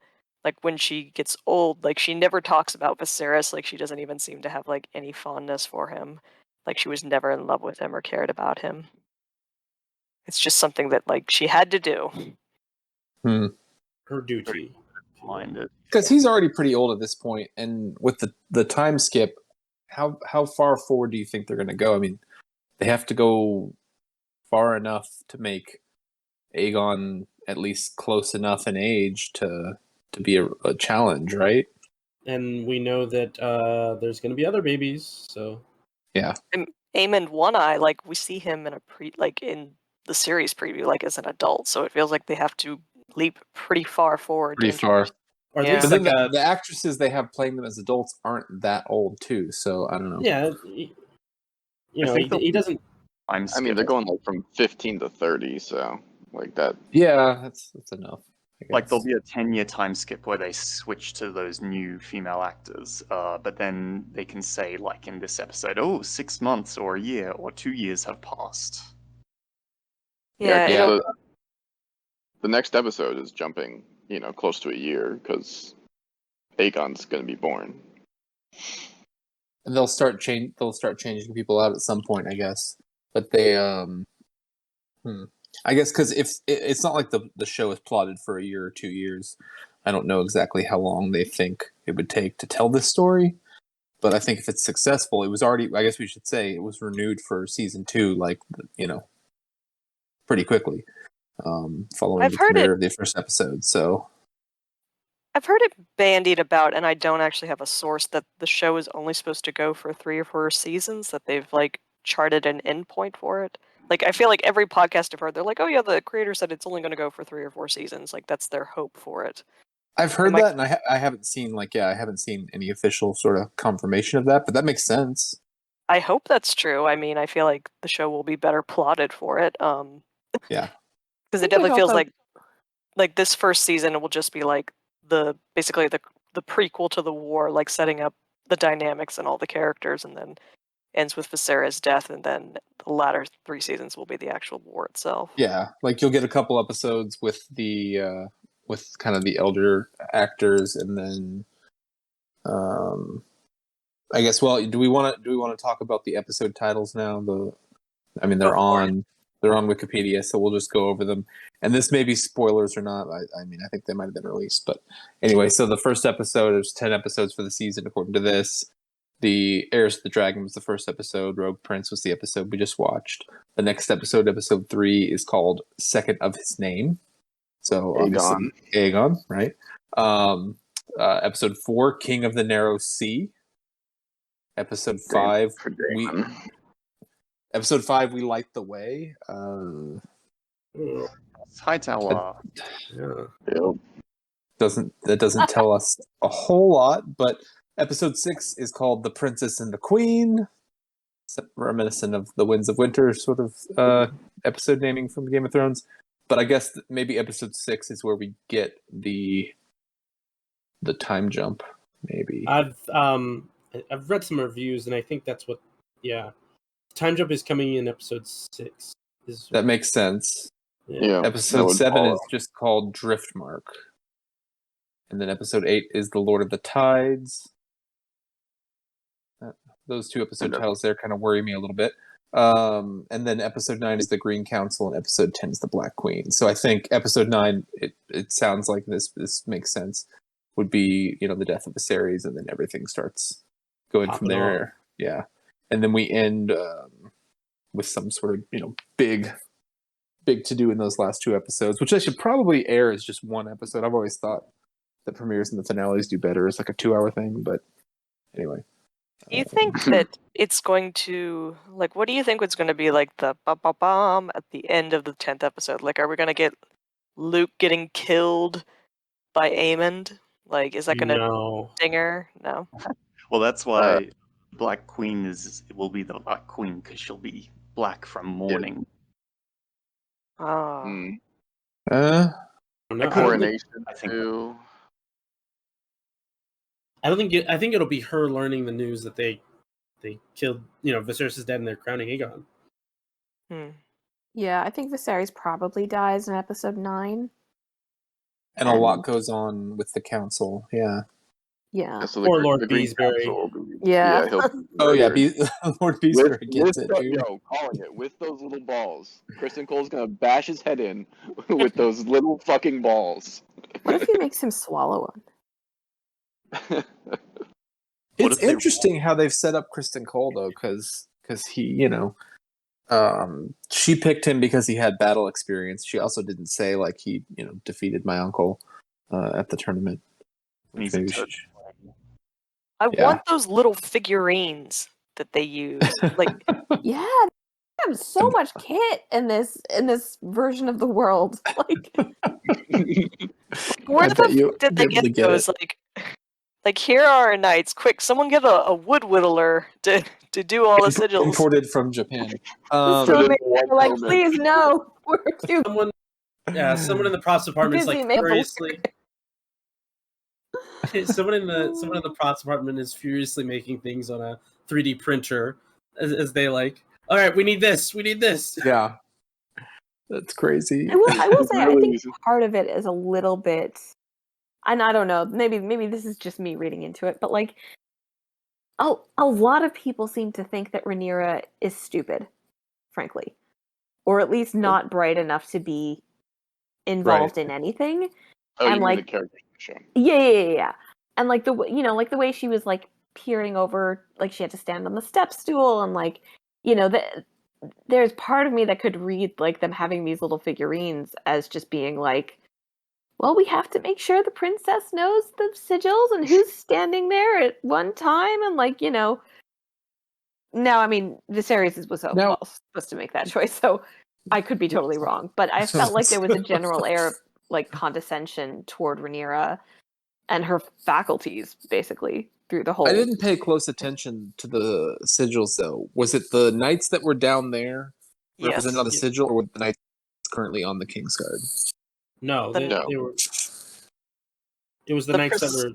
Speaker 4: she gets old, like she never talks about Viserys, like she doesn't even seem to have like any fondness for him, like she was never in love with him or cared about him. It's just something that like she had to do.
Speaker 5: Her duty.
Speaker 3: Minded.
Speaker 2: Because he's already pretty old at this point, and with the time skip, how far forward do you think they're going to go? I mean, they have to go far enough to make Aegon at least close enough in age to be a challenge, right?
Speaker 5: And we know that there's going to be other babies, so
Speaker 2: Yeah.
Speaker 4: And Aemond One Eye, like we see him in in the series preview, like as an adult, so it feels like they have to leap pretty far forward.
Speaker 2: Pretty far.
Speaker 5: or at
Speaker 4: Yeah.
Speaker 5: least
Speaker 2: But
Speaker 5: like
Speaker 2: then the actresses they have playing them as adults aren't that old too, so I don't know.
Speaker 5: yeah, you know, he doesn't.
Speaker 6: I mean, they're going like from 15 to 30, so like that.
Speaker 2: Yeah, that's enough. I
Speaker 3: Like
Speaker 2: guess.
Speaker 3: there'll be a 10-year time skip where they switch to those new female actors, but then they can say like in this episode, oh, 6 months or a year or 2 years have passed.
Speaker 4: Yeah,
Speaker 6: 'cause
Speaker 4: it'll,
Speaker 6: the next episode is jumping, you know, close to a year because Aegon's going to be born.
Speaker 2: And they'll start changing people out at some point, I guess. But they I guess because if it's not like the show is plotted for a year or 2 years, I don't know exactly how long they think it would take to tell this story. But I think if it's successful, it was already. I guess we should say it was renewed for season 2, like, you know, pretty quickly, following
Speaker 4: I've
Speaker 2: the
Speaker 4: heard
Speaker 2: premiere of the first episode. So
Speaker 4: I've heard it bandied about, and I don't actually have a source, that the show is only supposed to go for 3 or 4 seasons, that they've like charted an endpoint for it. Like I feel like every podcast I've heard, they're like, "Oh yeah, the creator said it's only going to go for 3 or 4 seasons." Like that's their hope for it.
Speaker 2: I've heard
Speaker 4: Am I-
Speaker 2: that, and I haven't seen I haven't seen any official sort of confirmation of that, but that makes sense.
Speaker 4: I hope that's true. I mean, I feel like the show will be better plotted for it.
Speaker 2: Yeah.
Speaker 4: Because it definitely feels like this first season will just be like basically the prequel to the war, like setting up the dynamics and all the characters, and then ends with Viserys' death, and then the latter 3 seasons will be the actual war itself.
Speaker 2: Yeah, like you'll get a couple episodes with the with kind of the elder actors, and then I guess. Well, do we want to talk about the episode titles now? I mean, they're on Wikipedia, so we'll just go over them. And this may be spoilers or not. I mean, I think they might have been released, but anyway. So the first episode, there's 10 episodes for the season, according to this. The Heirs of the Dragon was the first episode. Rogue Prince was the episode we just watched. The next episode, episode 3, is called Second of His Name. So obviously Aegon, right? Episode 4, King of the Narrow Sea. Episode 5, we light the way.
Speaker 3: Hightower.
Speaker 5: Yeah.
Speaker 2: That doesn't tell us a whole lot, but episode 6 is called The Princess and the Queen, reminiscent of the Winds of Winter sort of episode naming from Game of Thrones. But I guess maybe episode 6 is where we get the time jump. Maybe
Speaker 5: I've read some reviews, and I think that's what. Yeah, time jump is coming in episode 6.
Speaker 2: That makes sense.
Speaker 5: Yeah.
Speaker 2: Episode 7 is just called Driftmark. And then episode 8 is The Lord of the Tides. Those 2 episode titles there kind of worry me a little bit. And then episode 9 is the Green Council, and episode 10 is the Black Queen. So I think episode 9, it sounds like this makes sense, would be, you know, the death of Viserys, and then everything starts going from there. Yeah. And then we end with some sort of, you know, big to do in those last 2 episodes, which I should probably air as just one episode. I've always thought the premieres and the finales do better as like a 2-hour thing, but anyway.
Speaker 4: Do you think that it's going to, like, what do you think it's going to be like the ba-ba-bam at the end of the 10th episode? Like, are we going to get Luke getting killed by Aemond? Like, is that going to stinger? No.
Speaker 3: Well, that's why Black Queen will be the Black Queen, because she'll be black from mourning.
Speaker 4: Oh.
Speaker 6: A coronation too.
Speaker 5: I think it'll be her learning the news that they killed, you know, Viserys is dead and they're crowning Aegon.
Speaker 1: Yeah, I think Viserys probably dies in episode 9.
Speaker 2: And a lot goes on with the council. Yeah.
Speaker 1: Yeah.
Speaker 6: So
Speaker 5: or Lord Beesbury.
Speaker 1: Yeah.
Speaker 2: Lord Beesbury gets it, dude.
Speaker 6: Yo, calling it with those little balls. Kristen Cole's gonna bash his head in with those little fucking balls.
Speaker 1: What if he makes him swallow one?
Speaker 2: It's interesting how they've set up Kristen Cole, though, because he, you know, she picked him because he had battle experience. She also didn't say, like, he, you know, defeated my uncle at the tournament.
Speaker 4: I want those little figurines that they use. Like,
Speaker 1: yeah, they have so much kit in this version of the world. Like,
Speaker 4: where the did they get those? Like, here are our knights. Quick, someone get a wood whittler to do all the sigils.
Speaker 2: Imported from Japan.
Speaker 1: Like, please no. We're too.
Speaker 5: Someone in the props department is like furiously. someone in the props department is furiously making things on a 3D printer as they like. All right, we need this.
Speaker 2: Yeah, that's crazy.
Speaker 1: I will say, I think part of it is a little bit. And I don't know, maybe this is just me reading into it, but like, a lot of people seem to think that Rhaenyra is stupid, frankly, or at least not bright enough to be involved in anything.
Speaker 6: Oh,
Speaker 1: and
Speaker 6: you
Speaker 1: like
Speaker 6: mean the character show?
Speaker 1: Yeah. And like the way she was like peering over, like she had to stand on the step stool, and like, you know, there's part of me that could read like them having these little figurines as just being like, well, we have to make sure the princess knows the sigils and who's standing there at one time, and like, you know. Now, I mean, Viserys was supposed to make that choice, so I could be totally wrong, but I felt like there was a general air of like condescension toward Rhaenyra and her faculties, basically, through the whole.
Speaker 2: I didn't pay close attention to the sigils, though. Was it the knights that were down there represented on the sigil, or were the knights currently on the Kingsguard?
Speaker 5: No, they were. It was the knights that were.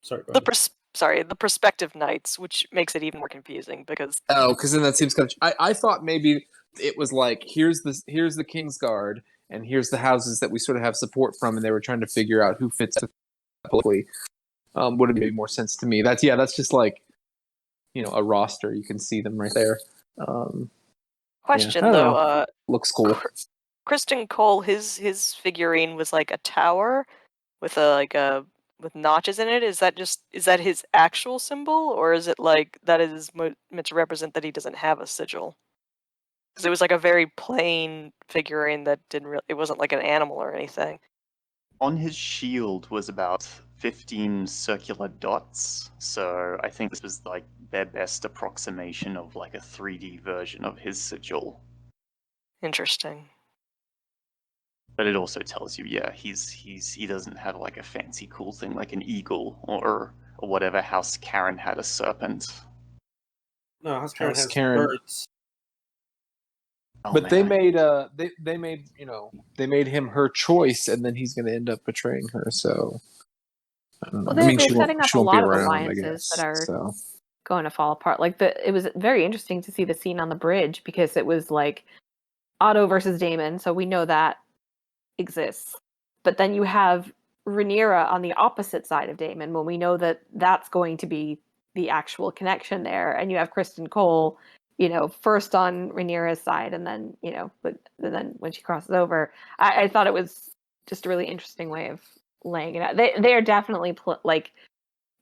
Speaker 5: Sorry.
Speaker 4: The prospective knights, which makes it even more confusing because.
Speaker 2: Oh, because then that seems kind of. I thought maybe it was like here's the Kingsguard and here's the houses that we sort of have support from, and they were trying to figure out who fits politically. Would have made more sense to me. That's just like, you know, a roster. You can see them right there.
Speaker 4: Question though,
Speaker 2: looks cool.
Speaker 4: Kristen Cole, his figurine was like a tower with with notches in it. Is that his actual symbol, or is it like that is meant to represent that he doesn't have a sigil? Because it was like a very plain figurine that it wasn't like an animal or anything.
Speaker 3: On his shield was about 15 circular dots, so I think this was like their best approximation of like a 3D version of his sigil.
Speaker 4: Interesting.
Speaker 3: But it also tells you, he doesn't have like a fancy cool thing like an eagle or whatever. House Karen had a serpent.
Speaker 5: No, House Karen has birds.
Speaker 2: But they made they made him her choice, and then he's going to end up betraying her. So I don't know.
Speaker 1: Well, they're setting up a lot of alliances that are going to fall apart. Like it was very interesting to see the scene on the bridge, because it was like Otto versus Daemon, so we know that exists. But then you have Rhaenyra on the opposite side of Daemon, when we know that that's going to be the actual connection there, and you have Kristen Cole first on Rhaenyra's side, and then, but then when she crosses over, I thought it was just a really interesting way of laying it out. They are definitely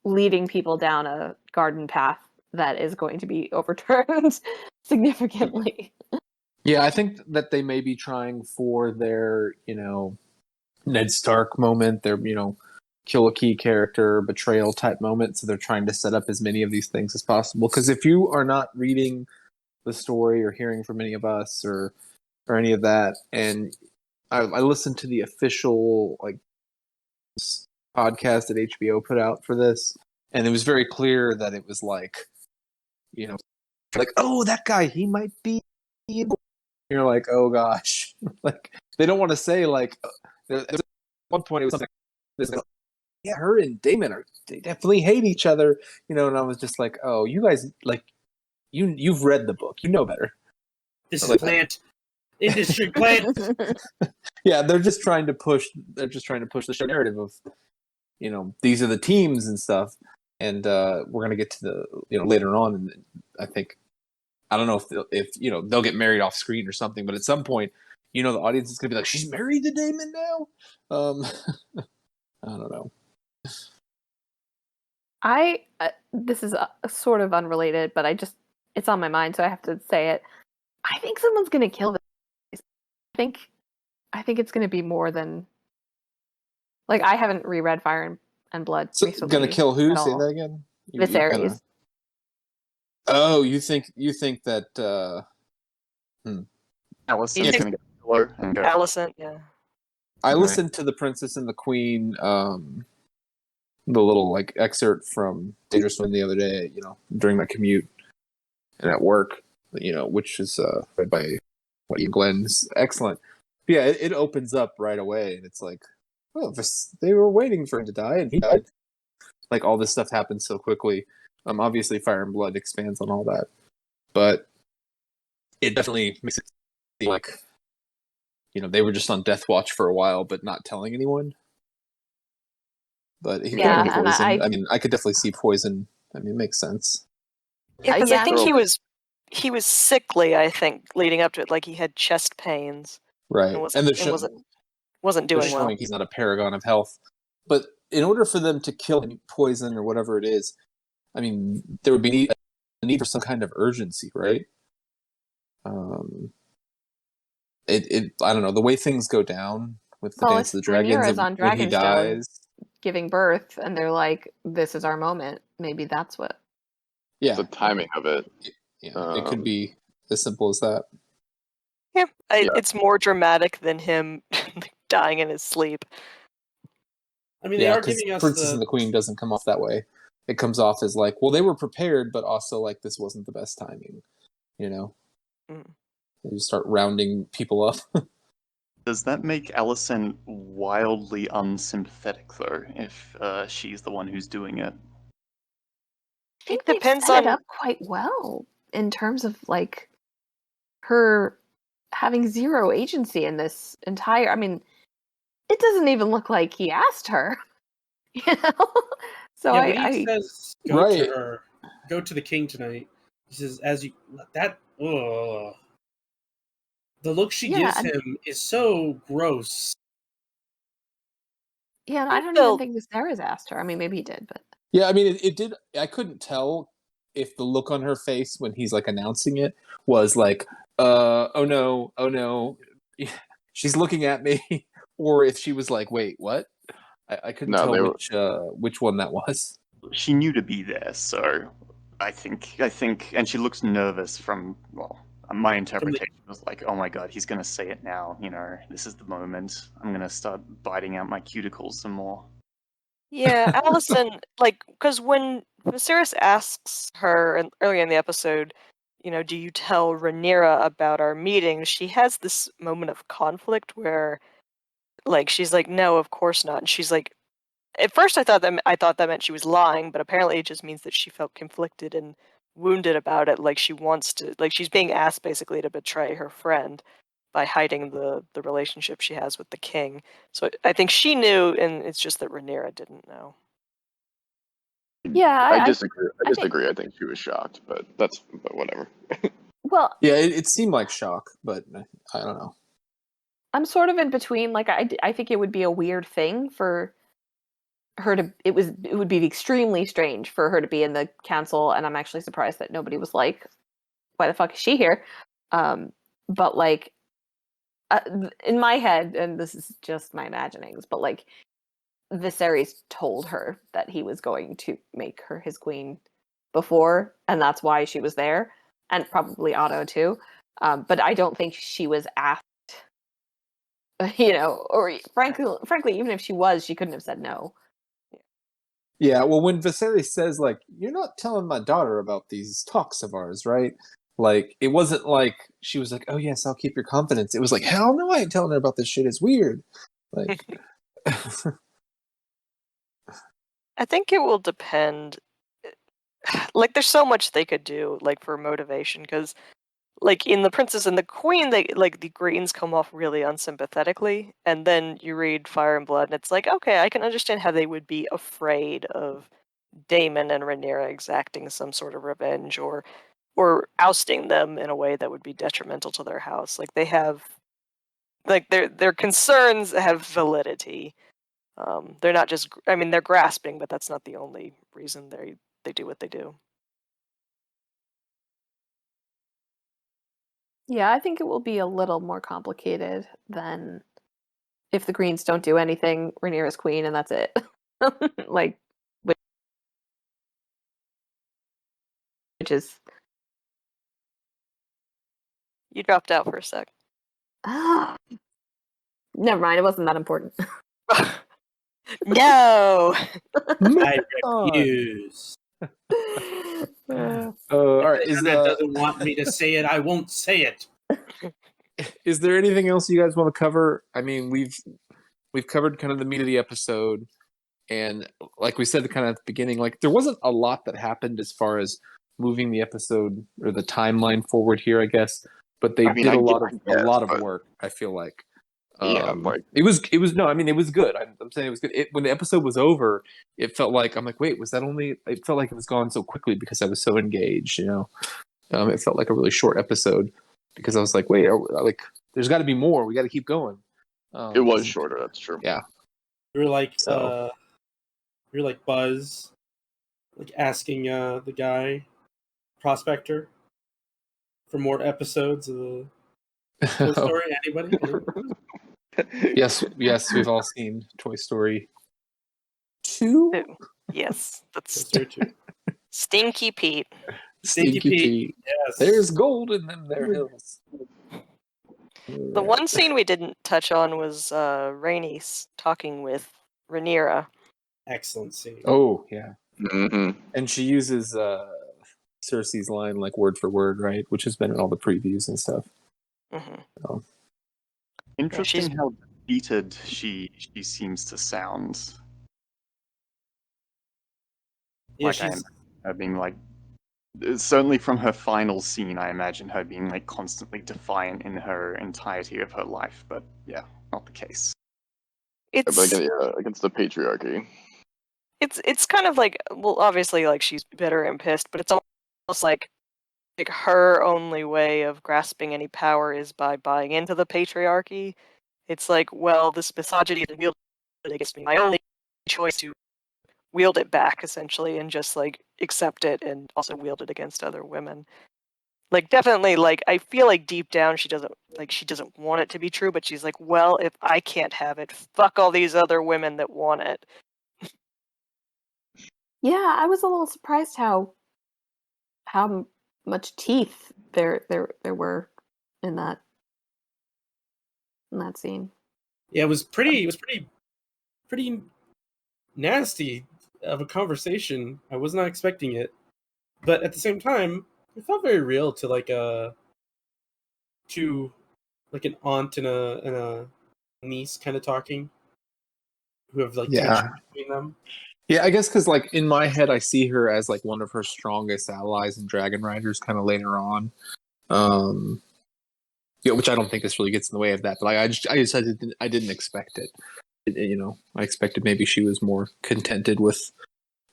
Speaker 1: leading people down a garden path that is going to be overturned significantly.
Speaker 2: Yeah, I think that they may be trying for their, Ned Stark moment, their, kill a key character, betrayal type moment. So they're trying to set up as many of these things as possible. Because if you are not reading the story or hearing from any of us or any of that, and I listened to the official podcast that HBO put out for this, and it was very clear that it was oh, that guy, he might be. You're like, oh gosh, they don't want to say at one point it was something yeah, her and Daemon they definitely hate each other, and I was just like, oh, you guys you've read the book, you know better.
Speaker 5: This is plant industry plant.
Speaker 2: Yeah, they're just trying to push the show narrative of these are the teams and stuff, and we're gonna get to the later on, and I think I don't know if they'll get married off screen or something, but at some point, the audience is gonna be like, she's married to Daemon now. I don't know.
Speaker 1: This is sort of unrelated, but it's on my mind, so I have to say it. I think someone's gonna kill this. I think it's gonna be more than I haven't reread Fire and Blood recently.
Speaker 2: Gonna kill who? Say that again.
Speaker 1: Viserys.
Speaker 2: Oh, you think that?
Speaker 3: Alicent's gonna get killer and go.
Speaker 4: Alicent, yeah.
Speaker 2: I listened to The Princess and the Queen, the little excerpt from Dangerous Women the other day, during my commute and at work, which is read by Ian Glenn's excellent. But yeah, it opens up right away, and it's like, oh, they were waiting for him to die, and he died. All this stuff happens so quickly. Obviously, Fire and Blood expands on all that, but it definitely makes it seem like they were just on death watch for a while, but not telling anyone. But he could be poisoned. I mean, I could definitely see poison. I mean, it makes sense.
Speaker 4: Yeah, because I think he was sickly. I think leading up to it, he had chest pains.
Speaker 2: Right,
Speaker 4: And wasn't doing well.
Speaker 2: He's not a paragon of health. But in order for them to kill him, poison or whatever it is, I mean, there would be a need for some kind of urgency, right? I don't know, the way things go down with the Dance of the Dragons
Speaker 1: on
Speaker 2: when he dies,
Speaker 1: giving birth, and they're like, "This is our moment." Maybe that's what.
Speaker 2: Yeah,
Speaker 6: the timing of it.
Speaker 2: Yeah, it could be as simple as that.
Speaker 4: Yeah, it's more dramatic than him dying in his sleep.
Speaker 5: I mean, they are giving us
Speaker 2: Princess and the Queen doesn't come off that way. It comes off as well, they were prepared, but also this wasn't the best timing. You start rounding people up.
Speaker 3: Does that make Alicent wildly unsympathetic, though, if she's the one who's doing it?
Speaker 1: I think it depends on it up quite well in terms of her having zero agency in this entire. I mean, it doesn't even look like he asked her, So
Speaker 5: yeah, he says, to her, go to the king tonight. He says, the look she gives him is so gross.
Speaker 1: Yeah, I don't even think Viserys asked her. I mean, maybe he did, but
Speaker 2: yeah, I mean, it did. I couldn't tell if the look on her face when he's announcing it was oh no, she's looking at me, or if she was wait, what? I couldn't tell which one that was.
Speaker 3: She knew to be there, so I think, and she looks nervous from my interpretation was oh my god, he's gonna say it now. This is the moment. I'm gonna start biting out my cuticles some more.
Speaker 4: Yeah, Alicent, because when Viserys asks her earlier in the episode, do you tell Rhaenyra about our meeting? She has this moment of conflict where, she's like, no, of course not. And she's like, at first I thought that meant she was lying, but apparently it just means that she felt conflicted and wounded about it. She wants to, she's being asked basically to betray her friend by hiding the relationship she has with the king. So I think she knew, and it's just that Rhaenyra didn't know.
Speaker 1: Yeah,
Speaker 6: I disagree. I think she was shocked, but whatever.
Speaker 1: Well,
Speaker 2: Yeah, it seemed like shock, but I don't know.
Speaker 1: I'm sort of in between. Like, I think it would be a weird thing for her to. It would be extremely strange for her to be in the council, and I'm actually surprised that nobody was like, "Why the fuck is she here?" But like, in my head, and this is just my imaginings, but like, Viserys told her that he was going to make her his queen before, and that's why she was there, and probably Otto too. But I don't think she was asked, or frankly, even if she was, she couldn't have said no.
Speaker 2: Yeah, well, when Viserys says, like, you're not telling my daughter about these talks of ours, right? Like, it wasn't like she was like, oh, yes, I'll keep your confidence. It was like, hell no, I ain't telling her about this shit. It's weird. Like,
Speaker 4: I think it will depend. Like, there's so much they could do, like, for motivation, because, like, in The Princess and the Queen, they, like, the Greens come off really unsympathetically, and then you read Fire and Blood, and it's like, okay, I can understand how they would be afraid of Daemon and Rhaenyra exacting some sort of revenge, or ousting them in a way that would be detrimental to their house. Like, they have, like, their concerns have validity. They're not just, I mean, they're grasping, but that's not the only reason they do what they do.
Speaker 1: Yeah, I think it will be a little more complicated than if the Greens don't do anything, Rhaenyra's queen, and that's it. Like, which is
Speaker 4: You dropped out for a sec.
Speaker 1: never mind. It wasn't that important.
Speaker 4: No.
Speaker 5: I refuse.
Speaker 2: all right.
Speaker 5: If that doesn't want me to say it, I won't say it.
Speaker 2: Is there anything else you guys want to cover? I mean, we've covered kind of the meat of the episode, and like we said, kind of at the beginning, like there wasn't a lot that happened as far as moving the episode or the timeline forward here, I guess. But they did a lot of work. I feel like.
Speaker 6: Like
Speaker 2: it was no, I mean it was good. I'm saying it was good. When the episode was over, it felt like I'm like, wait, was that only? It felt like it was gone so quickly because I was so engaged. It felt like a really short episode because I was like, wait, like there's got to be more. We got to keep going.
Speaker 6: it was shorter. That's true.
Speaker 2: Yeah,
Speaker 5: You're like
Speaker 2: So-
Speaker 5: you're like Buzz, like asking the guy prospector for more episodes of the Toy Story. Anybody?
Speaker 2: yes, we've all seen Toy Story 2.
Speaker 4: Yes, that's
Speaker 5: Toy Story 2.
Speaker 4: Stinky Pete.
Speaker 5: Stinky Pete. Yes.
Speaker 2: There's gold in them there hills.
Speaker 4: The one scene we didn't touch on was Rhaenys talking with Rhaenyra.
Speaker 5: Excellent scene.
Speaker 2: Oh yeah,
Speaker 6: Mm-hmm.
Speaker 2: and she uses Cersei's line like word for word, right? Which has been in all the previews and stuff.
Speaker 4: Mm-hmm.
Speaker 3: Interesting
Speaker 4: she's-
Speaker 3: how defeated she seems to sound.
Speaker 5: Yeah,
Speaker 3: Like I
Speaker 5: she's
Speaker 3: imagine her being like, certainly from her final scene, I imagine her being like constantly defiant in her entirety of her life. But yeah, not the case.
Speaker 4: It's
Speaker 6: Against the patriarchy.
Speaker 4: it's kind of like, well, obviously, like she's bitter and pissed, but it's almost like her only way of grasping any power is by buying into the patriarchy. It's like, well, this misogyny is wielded against me. My only choice to wield it back, essentially, and just like accept it and also wield it against other women. Like, definitely, like I feel like deep down she doesn't want it to be true, but she's like, well, if I can't have it, fuck all these other women that want it.
Speaker 1: Yeah, I was a little surprised how much teeth there were in that scene.
Speaker 5: yeah, it was pretty nasty of a conversation. I was not expecting it, but at the same time, it felt very real to like an aunt and a niece kind of talking, who have like tension between them.
Speaker 2: Yeah, I guess because like in my head, I see her as like one of her strongest allies in Dragon Riders, kind of later on. Which I don't think this really gets in the way of that, but I didn't expect it. I expected maybe she was more contented with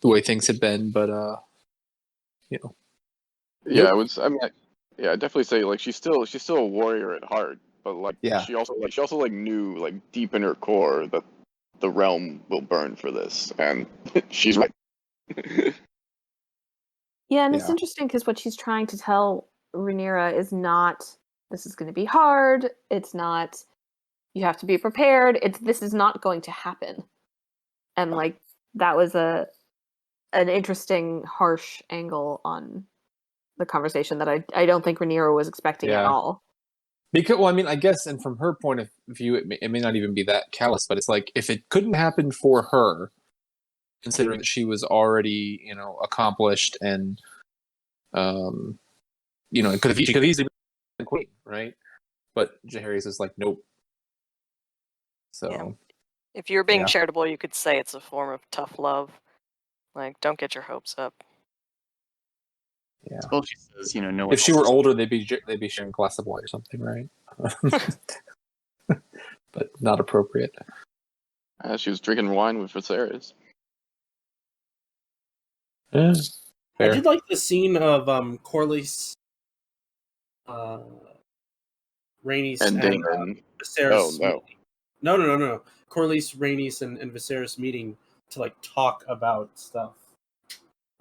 Speaker 2: the way things had been, but
Speaker 6: Yeah, it was. I mean, Yeah, I'd definitely say like she's still a warrior at heart, but like
Speaker 2: Yeah.
Speaker 6: she also knew like deep in her core that the realm will burn for this, and she's right.
Speaker 1: Yeah, and it's
Speaker 2: Yeah.
Speaker 1: interesting because what she's trying to tell Rhaenyra is not, this is going to be hard. It's not, you have to be prepared. It's, this is not going to happen. And like, that was an interesting, harsh angle on the conversation that I don't think Rhaenyra was expecting at
Speaker 2: Yeah.
Speaker 1: all.
Speaker 2: Because, well, I mean, I guess, and from her point of view, it may not even be that callous, but it's like, if it couldn't happen for her, considering that she was already, accomplished and, it could have easily been queen, right? But Jaehaerys is like, nope. So,
Speaker 4: Yeah. If you're being
Speaker 2: Yeah.
Speaker 4: charitable, you could say it's a form of tough love. Like, don't get your hopes up.
Speaker 2: yeah.
Speaker 3: Well, she says, no one
Speaker 2: If she
Speaker 3: else
Speaker 2: were
Speaker 3: is-
Speaker 2: older, they'd be sharing a glass of wine or something, right? But not appropriate.
Speaker 6: She was drinking wine with Viserys.
Speaker 2: Yeah.
Speaker 5: I
Speaker 2: Fair.
Speaker 5: did like the scene of Corlys, Rhaenys,
Speaker 6: And
Speaker 5: and
Speaker 6: Daemon.
Speaker 5: Viserys.
Speaker 6: Oh, no.
Speaker 5: No. Corlys, Rhaenys, and Viserys meeting to like talk about stuff.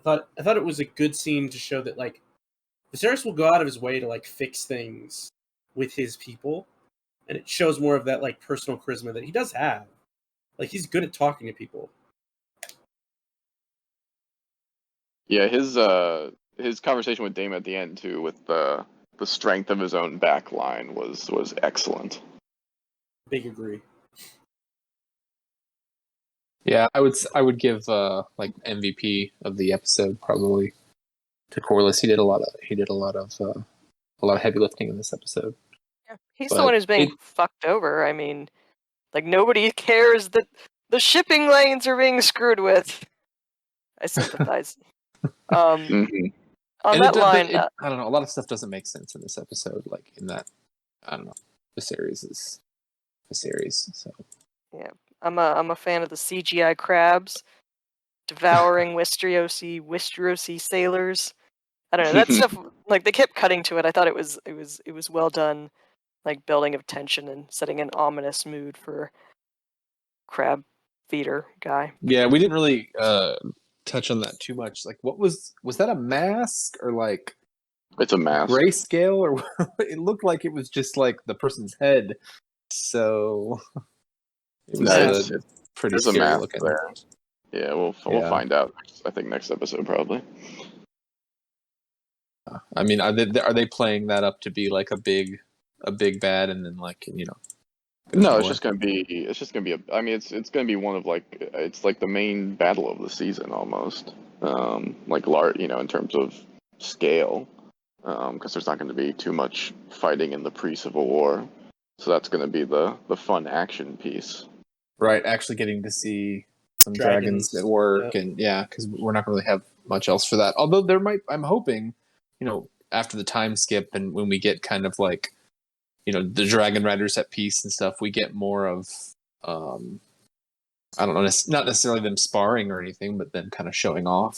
Speaker 5: I thought it was a good scene to show that like Viserys will go out of his way to like fix things with his people, and it shows more of that like personal charisma that he does have. Like he's good at talking to people.
Speaker 6: Yeah, his conversation with Daemon at the end too, with the strength of his own back line was excellent.
Speaker 5: Big agree.
Speaker 2: Yeah, I would give like MVP of the episode probably to Corlys. He did a lot of heavy lifting in this episode.
Speaker 4: He's the
Speaker 2: But
Speaker 4: one who's being
Speaker 2: it-
Speaker 4: fucked over. I mean, like, nobody cares that the shipping lanes are being screwed with. I sympathize.
Speaker 6: Mhm.
Speaker 4: On
Speaker 2: and
Speaker 4: that
Speaker 2: it,
Speaker 4: line,
Speaker 2: I don't know. A lot of stuff doesn't make sense in this episode. Like in that, I don't know. The series is a series, so
Speaker 4: I'm a fan of the CGI crabs devouring Westerosi sailors. I don't know, that stuff. Like, they kept cutting to it. I thought it was well done, like building of tension and setting an ominous mood for crab feeder guy.
Speaker 2: yeah, we didn't really touch on that too much. Like, what was that a mask or like
Speaker 6: It's a mask.
Speaker 2: grayscale or it looked like it was just like the person's head. So it was
Speaker 6: No, it's
Speaker 2: pretty
Speaker 6: there's a
Speaker 2: scary
Speaker 6: mask
Speaker 2: looking.
Speaker 6: there. Yeah, we'll
Speaker 2: Yeah.
Speaker 6: find out. I think next episode probably.
Speaker 2: I mean, are they playing that up to be like a big bad, and then like goes
Speaker 6: No,
Speaker 2: nowhere?
Speaker 6: it's just gonna be I mean, it's gonna be one of like it's like the main battle of the season almost. Like large, in terms of scale, because there's not going to be too much fighting in the pre-Civil War, so that's going to be the fun action piece.
Speaker 2: Right, actually getting to see some
Speaker 5: Dragons,
Speaker 2: dragons at work,
Speaker 5: yeah.
Speaker 2: and yeah, because we're not going to really have much else for that. Although I'm hoping, after the time skip and when we get kind of like, the dragon riders at peace and stuff, we get more of, I don't know, not necessarily them sparring or anything, but them kind of showing off,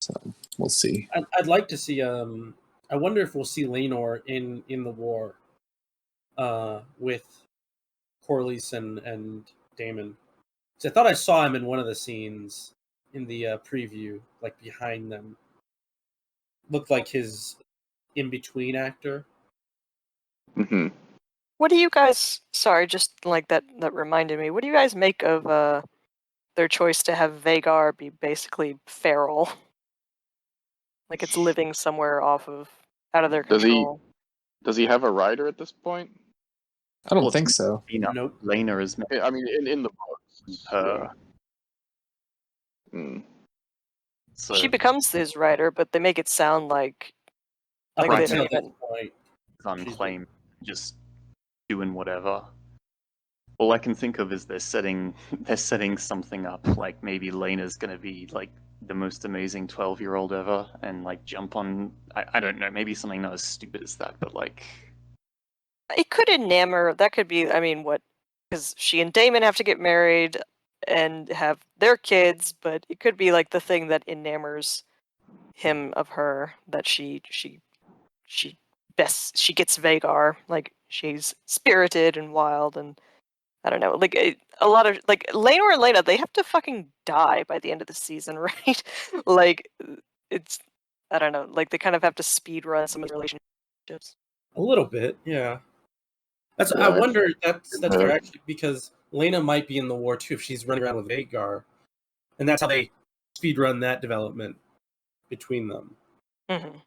Speaker 2: So we'll see.
Speaker 5: I'd like to see. I wonder if we'll see Laenor in the war, with Corlys and Daemon. 'Cause I thought I saw him in one of the scenes in the preview, like behind them. Looked like his in between actor.
Speaker 6: Hmm.
Speaker 4: What do you guys? Sorry, just like that reminded me. What do you guys make of their choice to have Vagar be basically feral? Like it's living somewhere out of their
Speaker 6: Does he-
Speaker 4: control.
Speaker 6: Does he have a rider at this point?
Speaker 2: I don't
Speaker 3: Well,
Speaker 2: think
Speaker 3: it's-
Speaker 2: so.
Speaker 5: Nope.
Speaker 3: Lena is
Speaker 6: I mean, in the books.
Speaker 3: her.
Speaker 6: Mm.
Speaker 3: So
Speaker 4: She becomes his rider, but they make it sound like
Speaker 5: Up
Speaker 4: they
Speaker 5: until
Speaker 4: don't
Speaker 5: this
Speaker 4: even.
Speaker 5: point,
Speaker 3: it's unclaimed, just doing whatever. All I can think of is they're setting something up. Like maybe Lena's gonna be like the most amazing 12-year-old ever, and like jump on. I don't know. Maybe something not as stupid as that, but like
Speaker 4: It could enamor. That could be. I mean, what? Because she and Damon have to get married and have their kids, but it could be like the thing that enamors him of her, that she she gets Vagar. Like, she's spirited and wild, and I don't know. Like, a lot of like Laenor and Laena, they have to fucking die by the end of the season, right? Like, it's I don't know. Like, they kind of have to speed run some of the relationships.
Speaker 5: A little bit, yeah. That's
Speaker 6: Yeah,
Speaker 5: I wonder. That's
Speaker 6: Yeah.
Speaker 5: fair actually, because Lena might be in the war too if she's running around with Vagar, and that's how they speedrun that development between them.
Speaker 4: Mm-hmm.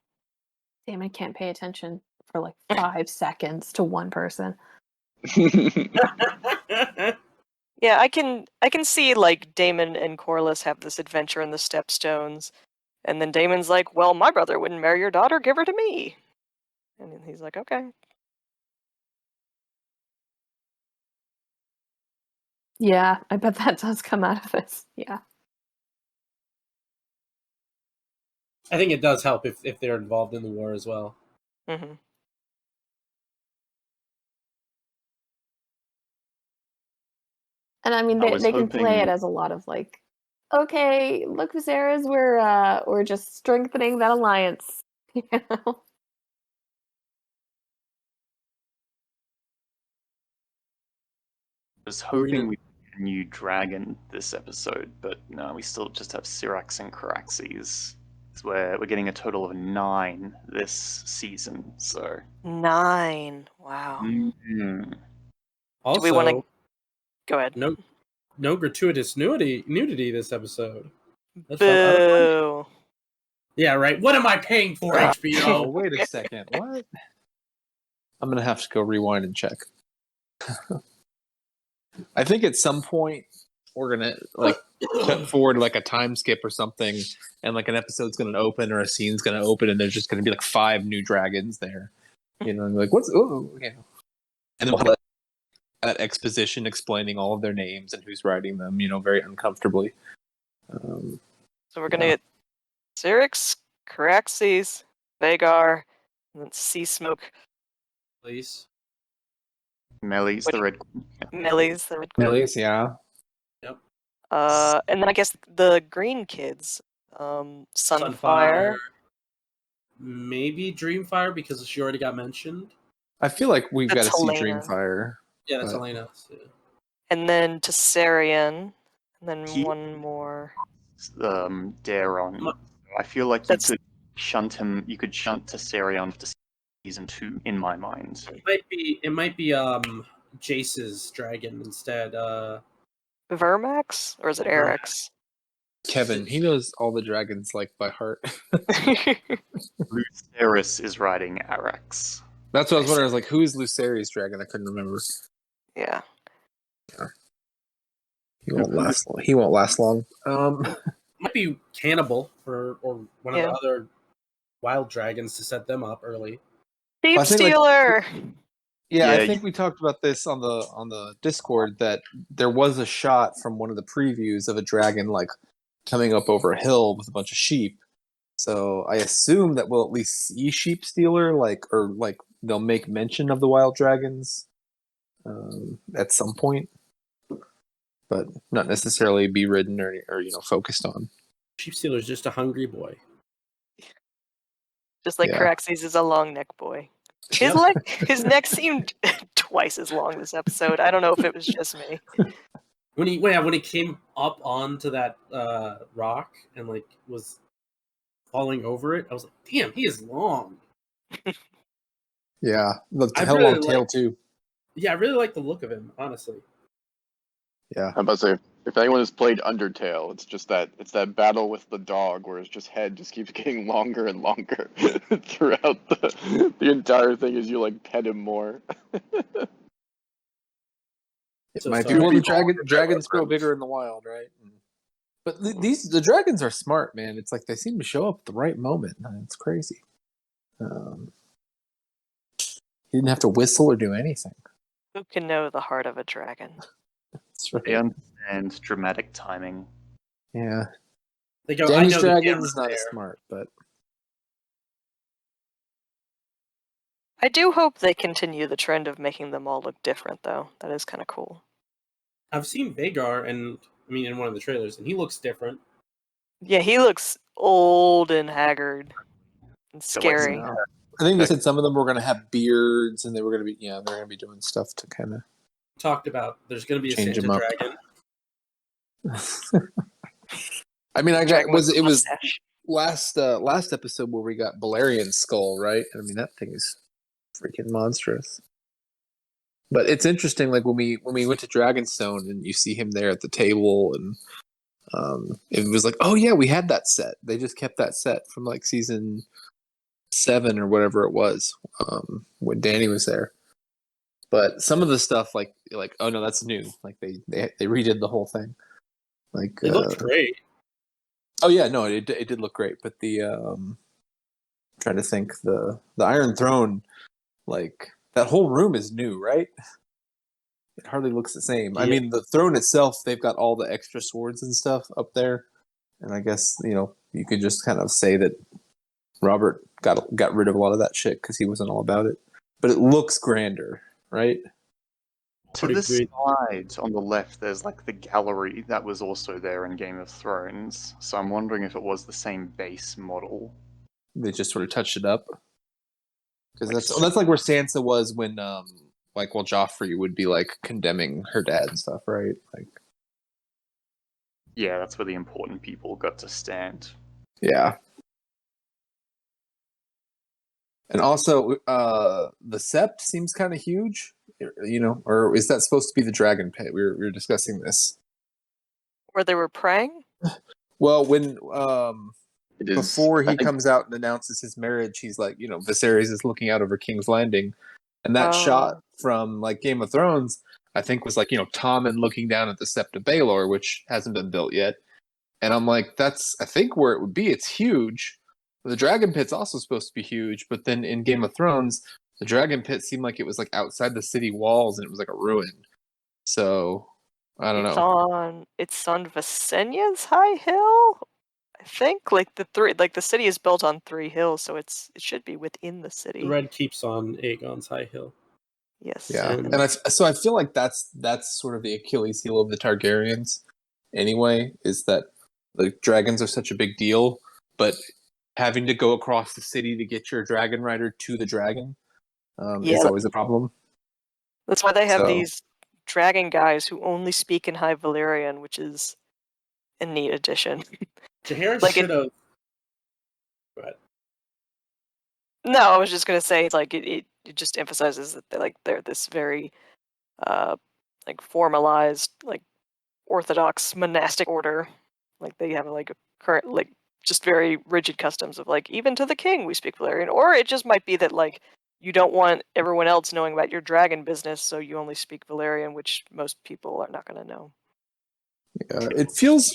Speaker 1: Damon can't pay attention for like 5 seconds to one person.
Speaker 4: Yeah, I can see like Daemon and Corlys have this adventure in the Stepstones, and then Daemon's like, "Well, my brother wouldn't marry your daughter. Give her to me." And he's like, "Okay."
Speaker 1: Yeah, I bet that does come out of this. Yeah.
Speaker 5: I think it does help if they're involved in the war as well.
Speaker 4: Mm-hmm.
Speaker 1: And I mean,
Speaker 3: I
Speaker 1: they
Speaker 3: was
Speaker 1: can play it
Speaker 3: hoping-
Speaker 1: as a lot of like, okay, look, Viserys, we're just strengthening that alliance. You know?
Speaker 3: was
Speaker 2: We're
Speaker 3: hoping
Speaker 2: gonna-
Speaker 3: we get a new dragon this episode, but no, we still just have Syrax and Caraxes. We're getting a total of 9 this season, so
Speaker 4: 9. Wow.
Speaker 3: Mhm.
Speaker 5: Also,
Speaker 4: we wanna- Go ahead.
Speaker 5: no gratuitous nudity this episode. That's felt out of line.
Speaker 4: Boo.
Speaker 5: Yeah, right. What am I paying for,
Speaker 2: Oh,
Speaker 5: HBO?
Speaker 2: wait a second. What? I'm gonna have to go rewind and check. I think at some point we're gonna like cut forward like a time skip or something, and like an episode's gonna open or a scene's gonna open, and there's just gonna be like 5 new dragons there. You know, and like what's and then we'll have that exposition explaining all of their names and who's writing them. You know, very uncomfortably.
Speaker 4: So we're gonna
Speaker 2: Yeah.
Speaker 4: get Syrax, Caraxes, Vagar, and then Sea Smoke,
Speaker 5: Please.
Speaker 3: Melly's the red queen.
Speaker 4: Melis, the Red Queen.
Speaker 2: Millies, yeah.
Speaker 4: And then I guess the green kids, Sunfire.
Speaker 5: Maybe Dreamfire because she already got mentioned.
Speaker 2: I feel like we've got
Speaker 4: That's
Speaker 2: to see
Speaker 4: Helena.
Speaker 2: Dreamfire.
Speaker 5: Yeah, that's
Speaker 2: But-
Speaker 5: Elena.
Speaker 4: And then Tessarion, and then
Speaker 3: He-
Speaker 4: one more.
Speaker 3: Daron. I feel like
Speaker 4: That's-
Speaker 3: you could shunt Tessarion to season 2 in my mind.
Speaker 5: It might be Jace's dragon instead.
Speaker 4: Vermax? Or is it Eric's?
Speaker 2: Kevin, he knows all the dragons like by heart.
Speaker 3: Lucerys is riding Arax.
Speaker 2: That's what I was wondering. I was like, who's Luceri's dragon? I couldn't remember.
Speaker 4: Yeah.
Speaker 2: He won't last. He won't last long.
Speaker 5: Might be Cannibal or one of
Speaker 4: Yeah.
Speaker 5: the other wild dragons to set them up early.
Speaker 4: Thief
Speaker 2: I think, like-
Speaker 4: Stealer!
Speaker 2: Yeah,
Speaker 3: Yeah,
Speaker 2: I think we talked about this on the Discord that there was a shot from one of the previews of a dragon like coming up over a hill with a bunch of sheep. So I assume that we'll at least see Sheep Stealer, or they'll make mention of the wild dragons at some point, but not necessarily be ridden or focused on.
Speaker 5: Sheep Stealer's just a hungry boy.
Speaker 4: Just like
Speaker 2: Yeah.
Speaker 4: Caraxes is a long neck boy. His neck seemed twice as long this episode. I don't know if it was just me.
Speaker 5: When he came up onto that rock and like was falling over it, I was like, damn, he is long.
Speaker 2: Yeah, the
Speaker 5: I
Speaker 2: hell
Speaker 5: really
Speaker 2: long tail
Speaker 5: like-
Speaker 2: too.
Speaker 5: Yeah, I really like the look of him, honestly.
Speaker 2: Yeah,
Speaker 6: I'm about to say, if anyone has played Undertale, it's that battle with the dog where his head just keeps getting longer and longer throughout the entire thing as you like pet him more.
Speaker 2: it
Speaker 5: So
Speaker 2: might be.
Speaker 5: sorry.
Speaker 2: Well, the dragons grow bigger in the wild, right? But the dragons are smart, man. It's like they seem to show up at the right moment. It's crazy. He didn't have to whistle or do anything.
Speaker 4: Who can know the heart of a dragon?
Speaker 2: That's right.
Speaker 3: They understand dramatic timing.
Speaker 2: Yeah,
Speaker 5: They go,
Speaker 2: Danish
Speaker 5: I know the
Speaker 2: dragon's
Speaker 5: camera's
Speaker 2: not
Speaker 5: there.
Speaker 2: as smart, but
Speaker 4: I do hope they continue the trend of making them all look different, though. That is kind of cool.
Speaker 5: I've seen Vagar in one of the trailers, and he looks different.
Speaker 4: Yeah, he looks old and haggard and
Speaker 3: So, like,
Speaker 4: scary.
Speaker 3: some
Speaker 2: I think they said some of them were going to have beards, and they were going to be they're going to be doing stuff to kind of
Speaker 5: Talked about there's going to be a
Speaker 2: change
Speaker 5: Santa
Speaker 2: them up.
Speaker 5: dragon.
Speaker 2: I mean,
Speaker 4: Dragon with
Speaker 2: it was
Speaker 4: mustache.
Speaker 2: last episode where we got Balerian's skull, right? I mean, that thing is freaking monstrous. But it's interesting, like when we went to Dragonstone and you see him there at the table, and it was like, oh yeah, we had that set. They just kept that set from like season 7 or whatever it was, when Danny was there. But some of the stuff, like oh no, that's new. Like they redid the whole thing. Like
Speaker 5: It looked great.
Speaker 2: Oh yeah, no, it did look great. But the trying to think, the Iron Throne, like that whole room is new, right? It hardly looks the same.
Speaker 5: Yeah.
Speaker 2: I mean, the throne itself, they've got all the extra swords and stuff up there, and I guess you could just kind of say that Robert got rid of a lot of that shit because he wasn't all about it. But it looks grander, right?
Speaker 3: To
Speaker 5: Would
Speaker 3: the
Speaker 5: agree.
Speaker 3: side on the left, there's like the gallery that was also there in Game of Thrones. So I'm wondering if it was the same base model.
Speaker 2: They just sort of touched it up because
Speaker 3: Like
Speaker 2: that's like where Sansa was when like while Joffrey would be like condemning her dad and stuff, right? Like
Speaker 3: Yeah, that's where the important people got to stand.
Speaker 2: yeah. And also, the Sept seems kind of huge, or is that supposed to be the dragon pit? We were discussing this.
Speaker 4: Where they were praying?
Speaker 2: Well, when
Speaker 6: It is
Speaker 2: before
Speaker 6: I
Speaker 2: he
Speaker 6: think-
Speaker 2: comes out and announces his marriage, he's like, Viserys is looking out over King's Landing, and that shot from like Game of Thrones, I think, was like Tommen looking down at the Sept of Baelor, which hasn't been built yet, and I'm like, that's I think where it would be. It's huge. The Dragon Pit's also supposed to be huge, but then in Game of Thrones, the Dragon Pit seemed like it was like outside the city walls and it was like a ruin. So I don't know.
Speaker 4: It's on Visenya's high hill, I think. Like the city is built on 3 hills, so it should be within the city.
Speaker 5: The Red Keep's on Aegon's High Hill.
Speaker 4: Yes.
Speaker 2: Yeah,
Speaker 5: And-
Speaker 2: and I feel like that's sort of the Achilles heel of the Targaryens. Anyway, is that the dragons are such a big deal, but having to go across the city to get your dragon rider to the dragon is always a problem.
Speaker 4: That's why they have
Speaker 2: So-
Speaker 4: these dragon guys who only speak in High Valyrian, which is a neat addition.
Speaker 5: Jaehaerys
Speaker 4: Like it-
Speaker 5: should have. But
Speaker 4: No, I was just gonna say it's like it just emphasizes that they're this very like formalized, like orthodox monastic order. Like they have like a current like just very rigid customs of like even to the king we speak Valyrian. Or it just might be that like you don't want everyone else knowing about your dragon business, so you only speak Valyrian, which most people are not gonna know.
Speaker 2: It feels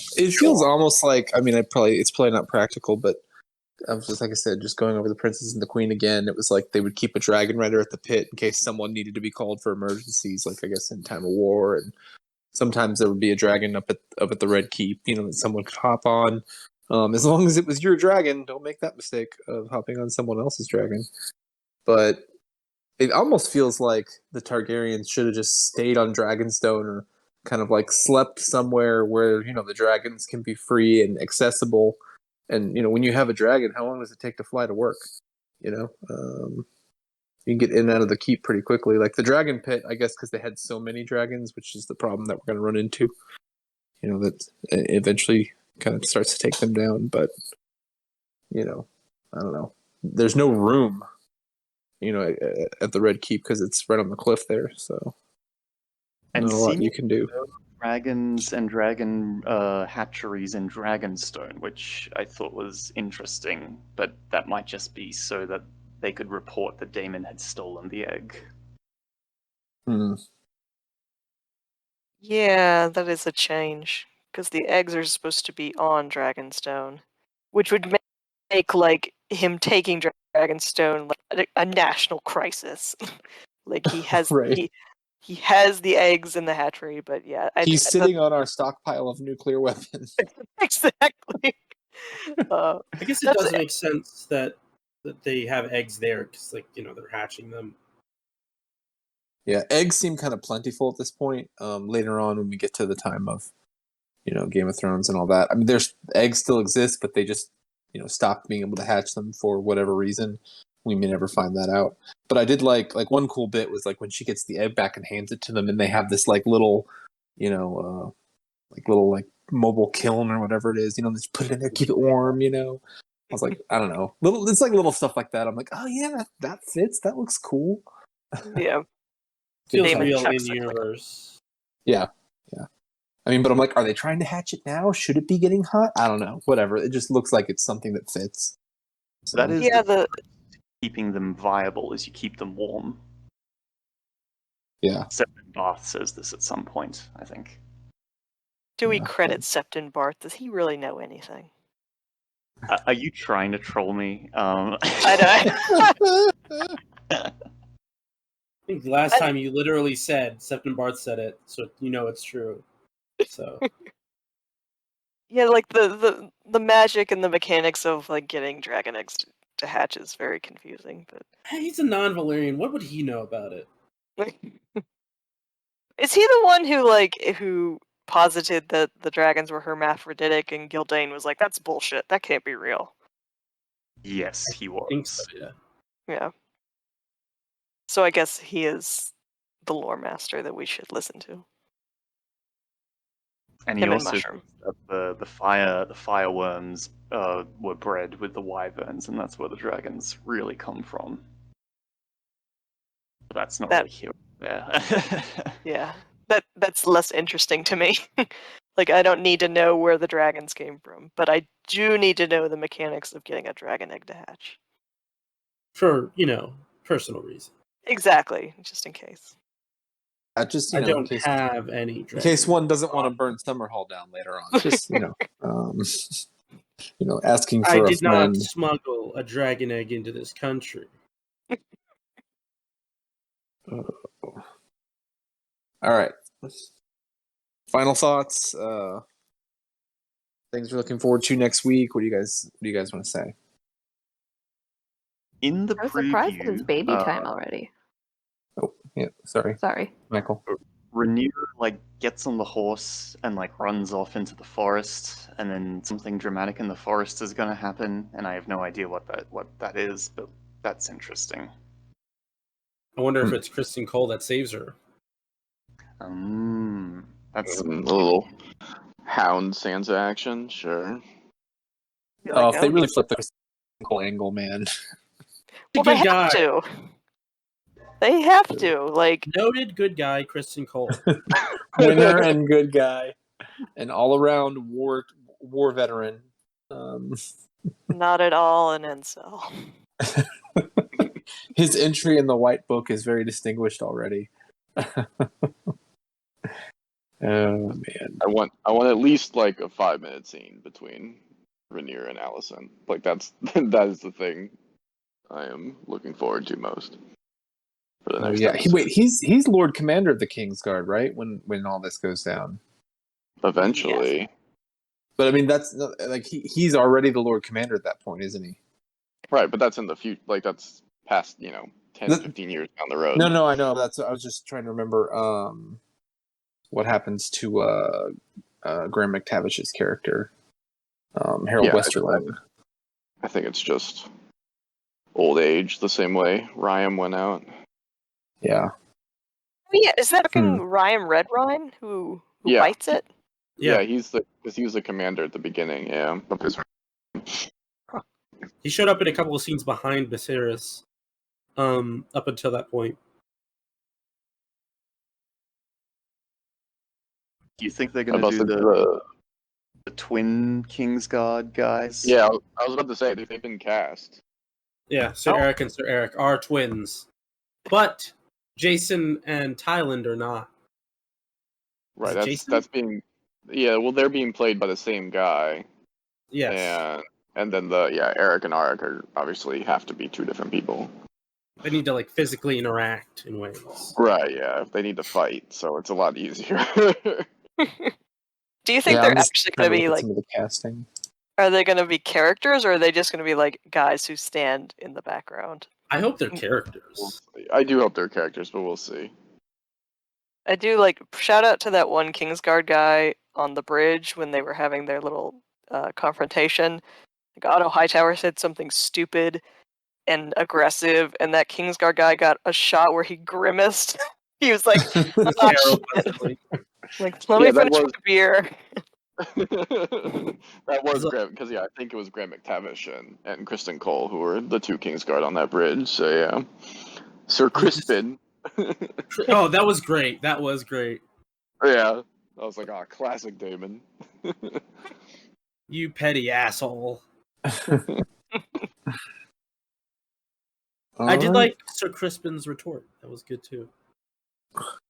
Speaker 2: almost like, I mean, it's probably not practical, but I was just, like I said, just going over the princess and the queen again. It was like they would keep a dragon rider at the pit in case someone needed to be called for emergencies, like I guess in time of war, and sometimes there would be a dragon up at the Red Keep, that someone could hop on. As long as it was your dragon, don't make that mistake of hopping on someone else's dragon. But it almost feels like the Targaryens should have just stayed on Dragonstone, or kind of like slept somewhere where the dragons can be free and accessible. And when you have a dragon, how long does it take to fly to work? You can get in and out of the keep pretty quickly. Like the dragon pit, I guess, because they had so many dragons, which is the problem that we're going to run into. That eventually kind of starts to take them down. But I don't know. There's no room, at the Red Keep because it's right on the cliff there. So
Speaker 3: And
Speaker 2: not a lot you
Speaker 3: seeing
Speaker 2: can do.
Speaker 3: dragons and dragon hatcheries in Dragonstone, which I thought was interesting, but that might just be so that they could report that Daemon had stolen the egg.
Speaker 4: Yeah, that is a change because the eggs are supposed to be on Dragonstone, which would make like him taking Dragonstone like a national crisis. Like he has
Speaker 2: Right.
Speaker 4: he has the eggs in the hatchery, but yeah,
Speaker 2: He's sitting on our stockpile of nuclear weapons.
Speaker 4: exactly.
Speaker 5: I guess it
Speaker 4: That's-
Speaker 5: does make sense that they have eggs there because, like, they're hatching them.
Speaker 2: Yeah, eggs seem kind of plentiful at this point. Later on, when we get to the time of, Game of Thrones and all that. I mean, eggs still exist, but they just, stopped being able to hatch them for whatever reason. we may never find that out. But I did like one cool bit was like when she gets the egg back and hands it to them, and they have this like little, little mobile kiln or whatever it is. Just put it in there, keep it warm. I was like, I don't know, it's like little stuff like that. I'm like, oh yeah, that fits. That looks cool.
Speaker 4: Yeah.
Speaker 5: Feels
Speaker 4: Daemon
Speaker 5: real
Speaker 4: Chuck's
Speaker 5: in
Speaker 4: like-
Speaker 5: universe.
Speaker 2: Yeah. I mean, but I'm like, are they trying to hatch it now? Should it be getting hot? I don't know. Whatever. It just looks like it's something that fits. So,
Speaker 3: That is
Speaker 4: Yeah, the
Speaker 3: keeping them viable as you keep them warm.
Speaker 2: yeah.
Speaker 3: Septon Barth says this at some point, I think.
Speaker 4: do we
Speaker 2: Yeah.
Speaker 4: credit Septon Barth? Does he really know anything?
Speaker 3: Are you trying to troll me?
Speaker 4: I know.
Speaker 5: I think the last time you literally said Septon Barth said it, so it's true. So
Speaker 4: Yeah, like the magic and the mechanics of like getting dragon eggs to hatch is very confusing. But
Speaker 5: hey, he's a non-Valyrian. What would he know about it?
Speaker 4: is he the one who posited that the dragons were hermaphroditic and Gildane was like, that's bullshit. That can't be real.
Speaker 3: Yes, he was.
Speaker 5: I think so, yeah.
Speaker 4: Yeah. So I guess he is the lore master that we should listen to.
Speaker 3: And he
Speaker 4: Him and
Speaker 3: also
Speaker 4: Mushroom.
Speaker 3: said that the fireworms were bred with the wyverns, and that's where the dragons really come from. But that's not really here. Yeah.
Speaker 4: Yeah. That's less interesting to me. Like, I don't need to know where the dragons came from, but I do need to know the mechanics of getting a dragon egg to hatch.
Speaker 5: For, personal reasons.
Speaker 4: Exactly, just in case.
Speaker 2: Just
Speaker 5: I
Speaker 2: in
Speaker 5: don't
Speaker 2: case,
Speaker 5: have any
Speaker 2: in case one doesn't want to burn Summerhall down later on. Just asking for
Speaker 5: I
Speaker 2: a
Speaker 5: did
Speaker 2: friend.
Speaker 5: not smuggle a dragon egg into this country.
Speaker 2: All right. Final thoughts. Things we're looking forward to next week. What do you guys want to say?
Speaker 3: In the
Speaker 1: I was surprised that
Speaker 3: preview,
Speaker 1: it's baby time already.
Speaker 2: Oh, yeah. Sorry,
Speaker 1: Sorry.
Speaker 2: Michael.
Speaker 3: Rhaenyra gets on the horse and runs off into the forest, and then something dramatic in the forest is going to happen, and I have no idea what that is, but that's interesting.
Speaker 5: I wonder if it's Kristen Cole that saves her.
Speaker 3: That's
Speaker 6: A little Hound Sansa action, sure.
Speaker 2: Oh, if they really flip the whole angle, man.
Speaker 5: The
Speaker 4: Well, they
Speaker 5: good
Speaker 4: have
Speaker 5: guy.
Speaker 4: to. They have to.
Speaker 5: Noted good guy, Kristen Cole.
Speaker 2: Winner and good guy, and all around war veteran.
Speaker 4: Not at all an incel.
Speaker 2: His entry in the White Book is very distinguished already. Oh man!
Speaker 6: I want at least a 5-minute scene between Rhaenyra and Alicent. That is the thing I am looking forward to most for the next episode.
Speaker 2: He's Lord Commander of the Kingsguard, right? When all this goes down,
Speaker 6: Eventually.
Speaker 4: Yes.
Speaker 2: But I mean, that's he's already the Lord Commander at that point, isn't he?
Speaker 6: Right, but that's in the future. Past 10, 15 years down the road.
Speaker 2: No, I know. I was just trying to remember what happens to Graham McTavish's character, Harold Westerling.
Speaker 6: I think it's just old age, the same way Ryan went out.
Speaker 2: Yeah.
Speaker 4: Oh, yeah, is that fucking Ryan Redwine who bites it?
Speaker 6: Yeah, he was the commander at the beginning. Yeah,
Speaker 5: He showed up in a couple of scenes behind Viserys. Up until that point.
Speaker 3: Do you think they're going to do the twin Kingsguard guys?
Speaker 6: Yeah, I was about to say they've been cast.
Speaker 5: Yeah, Sir Eric and Sir Eric are twins, but Jason and Tyland are not.
Speaker 6: Right,
Speaker 5: Jason?
Speaker 6: that's being. Yeah, well, they're being played by the same guy.
Speaker 5: Yes.
Speaker 6: And then Eric and Arik are obviously have to be two different people.
Speaker 5: They need to physically interact in ways.
Speaker 6: Right, yeah. They need to fight, so it's a lot easier.
Speaker 4: Do you think they're actually going to be
Speaker 2: some of the casting?
Speaker 4: Are they going to be characters, or are they just going to be guys who stand in the background?
Speaker 5: I hope they're characters.
Speaker 6: I do hope they're characters, but we'll see.
Speaker 4: I do shout out to that one Kingsguard guy on the bridge when they were having their little confrontation. Otto Hightower said something stupid, and aggressive, and that Kingsguard guy got a shot where he grimaced. He was like, "Oh,
Speaker 5: Carol
Speaker 4: shit."
Speaker 5: Wesley.
Speaker 4: Like, let
Speaker 6: Yeah,
Speaker 4: me
Speaker 6: that
Speaker 4: finish
Speaker 6: was-
Speaker 4: my beer.
Speaker 6: That was Graham, because I think it was Graham McTavish and Kristen Cole who were the two Kingsguard on that bridge. So yeah, Sir Crispin.
Speaker 5: Oh, that was great. That was great.
Speaker 6: Yeah, I was like, classic Daemon.
Speaker 5: You petty asshole. I did like Sir Crispin's retort. That was good too.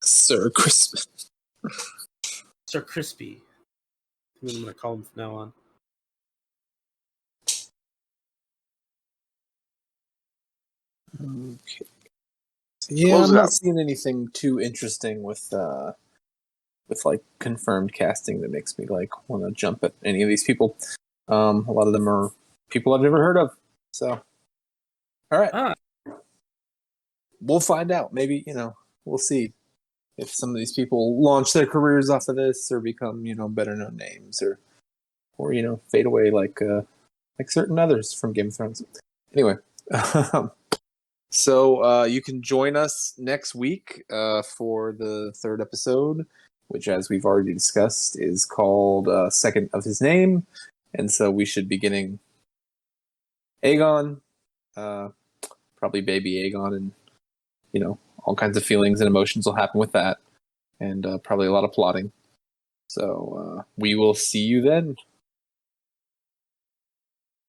Speaker 2: Sir Crispin.
Speaker 5: Sir Crispy. I'm going to call him from now on.
Speaker 2: Okay. Yeah,
Speaker 6: Close
Speaker 2: I'm
Speaker 6: it
Speaker 2: not
Speaker 6: out.
Speaker 2: seeing anything too interesting with like confirmed casting that makes me like want to jump at any of these people. A lot of them are people I've never heard of. So, all right, we'll find out. Maybe we'll see if some of these people launch their careers off of this or become better known names or fade away like certain others from Game of Thrones. Anyway. So you can join us next week for the third episode, which, as we've already discussed, is called Second of His Name. And so we should be getting Aegon, probably baby Aegon, and, all kinds of feelings and emotions will happen with that. And probably a lot of plotting. So we will see you then.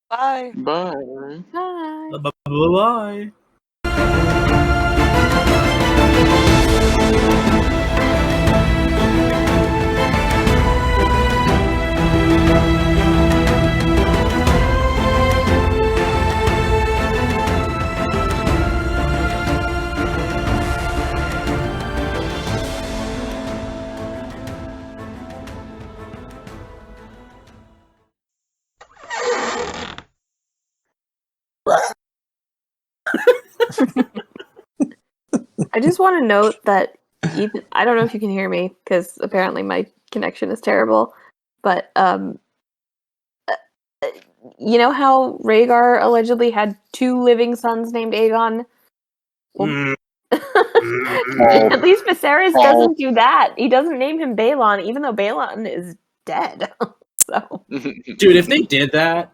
Speaker 4: Bye.
Speaker 6: Bye.
Speaker 1: Bye.
Speaker 5: Bye-bye.
Speaker 1: I just want to note that even I don't know if you can hear me because apparently my connection is terrible. But you know how Rhaegar allegedly had 2 living sons named Aegon? Well, at least Viserys doesn't do that. He doesn't name him Balon, even though Balon is dead. So,
Speaker 5: Dude, if they did that,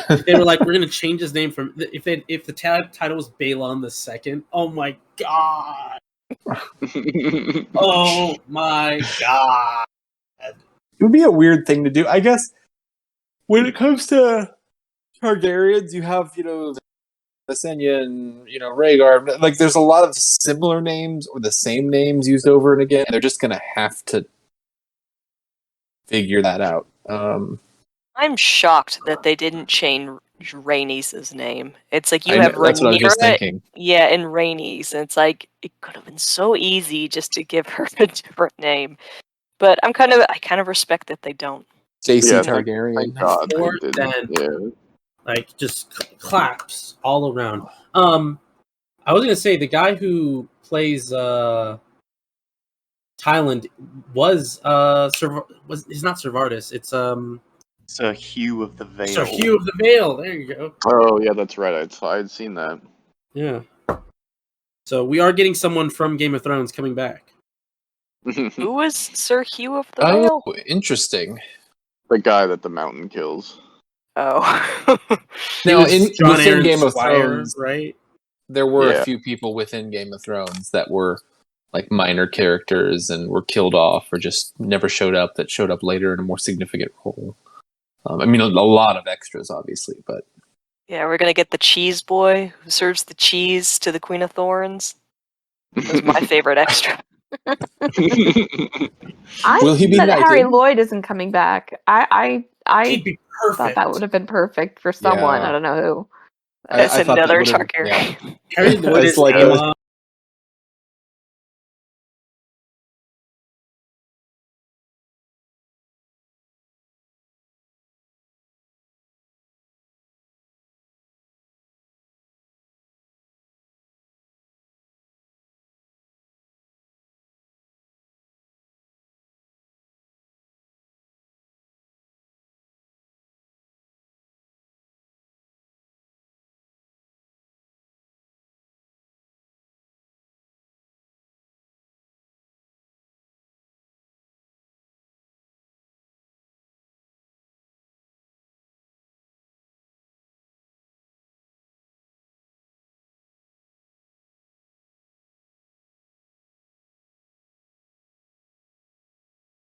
Speaker 5: if they were like, we're gonna change his name from if the title was Balon II. Oh my god! Oh my god!
Speaker 2: It would be a weird thing to do. I guess when it comes to Targaryens, you have, Visenya and, Rhaegar. Like, there's a lot of similar names or the same names used over and again. They're just going to have to figure that out.
Speaker 4: I'm shocked that they didn't change Rhaenys' name. It's like you
Speaker 2: I
Speaker 4: have
Speaker 2: know, that's what I was just
Speaker 4: Rhaenyra,
Speaker 2: thinking.
Speaker 4: yeah, and Rhaenys, and it's like it could have been so easy just to give her a different name. But I kind of respect that they don't.
Speaker 2: JC
Speaker 6: Yeah,
Speaker 2: Targaryen.
Speaker 6: Thank God
Speaker 5: More
Speaker 6: they didn't.
Speaker 5: than- Like just claps all around. I was gonna say the guy who plays Thailand was he's not Servardis. It's
Speaker 3: Sir Hugh of the Vale.
Speaker 5: Sir Hugh of the Vale. There you go.
Speaker 6: Oh yeah, that's right. I'd seen that.
Speaker 5: Yeah. So we are getting someone from Game of Thrones coming back.
Speaker 4: Who was Sir Hugh of the Vale?
Speaker 2: Oh, interesting.
Speaker 6: The guy that the mountain kills.
Speaker 4: Oh.
Speaker 5: He
Speaker 2: Now,
Speaker 5: was
Speaker 2: within
Speaker 5: Aaron's
Speaker 2: Game of
Speaker 5: squire,
Speaker 2: Thrones,
Speaker 5: right?
Speaker 2: there were
Speaker 6: Yeah.
Speaker 2: a few people within Game of Thrones that were like minor characters and were killed off or just never showed up, that showed up later in a more significant role. I mean, a lot of extras, obviously, but
Speaker 4: Yeah, we're gonna get the cheese boy who serves the cheese to the Queen of Thorns. That was my favorite extra.
Speaker 1: I'm
Speaker 2: Will he be
Speaker 1: that Harry
Speaker 2: knighted?
Speaker 1: Lloyd isn't coming back. I
Speaker 5: He'd be
Speaker 1: thought
Speaker 5: perfect.
Speaker 1: that would have been perfect for someone.
Speaker 2: Yeah.
Speaker 1: I don't know who.
Speaker 2: I
Speaker 4: That's
Speaker 2: thought that
Speaker 4: another
Speaker 2: would've-
Speaker 4: Targaryen.
Speaker 5: Harry Lloyd
Speaker 2: It's
Speaker 5: is
Speaker 2: like
Speaker 5: Aemon.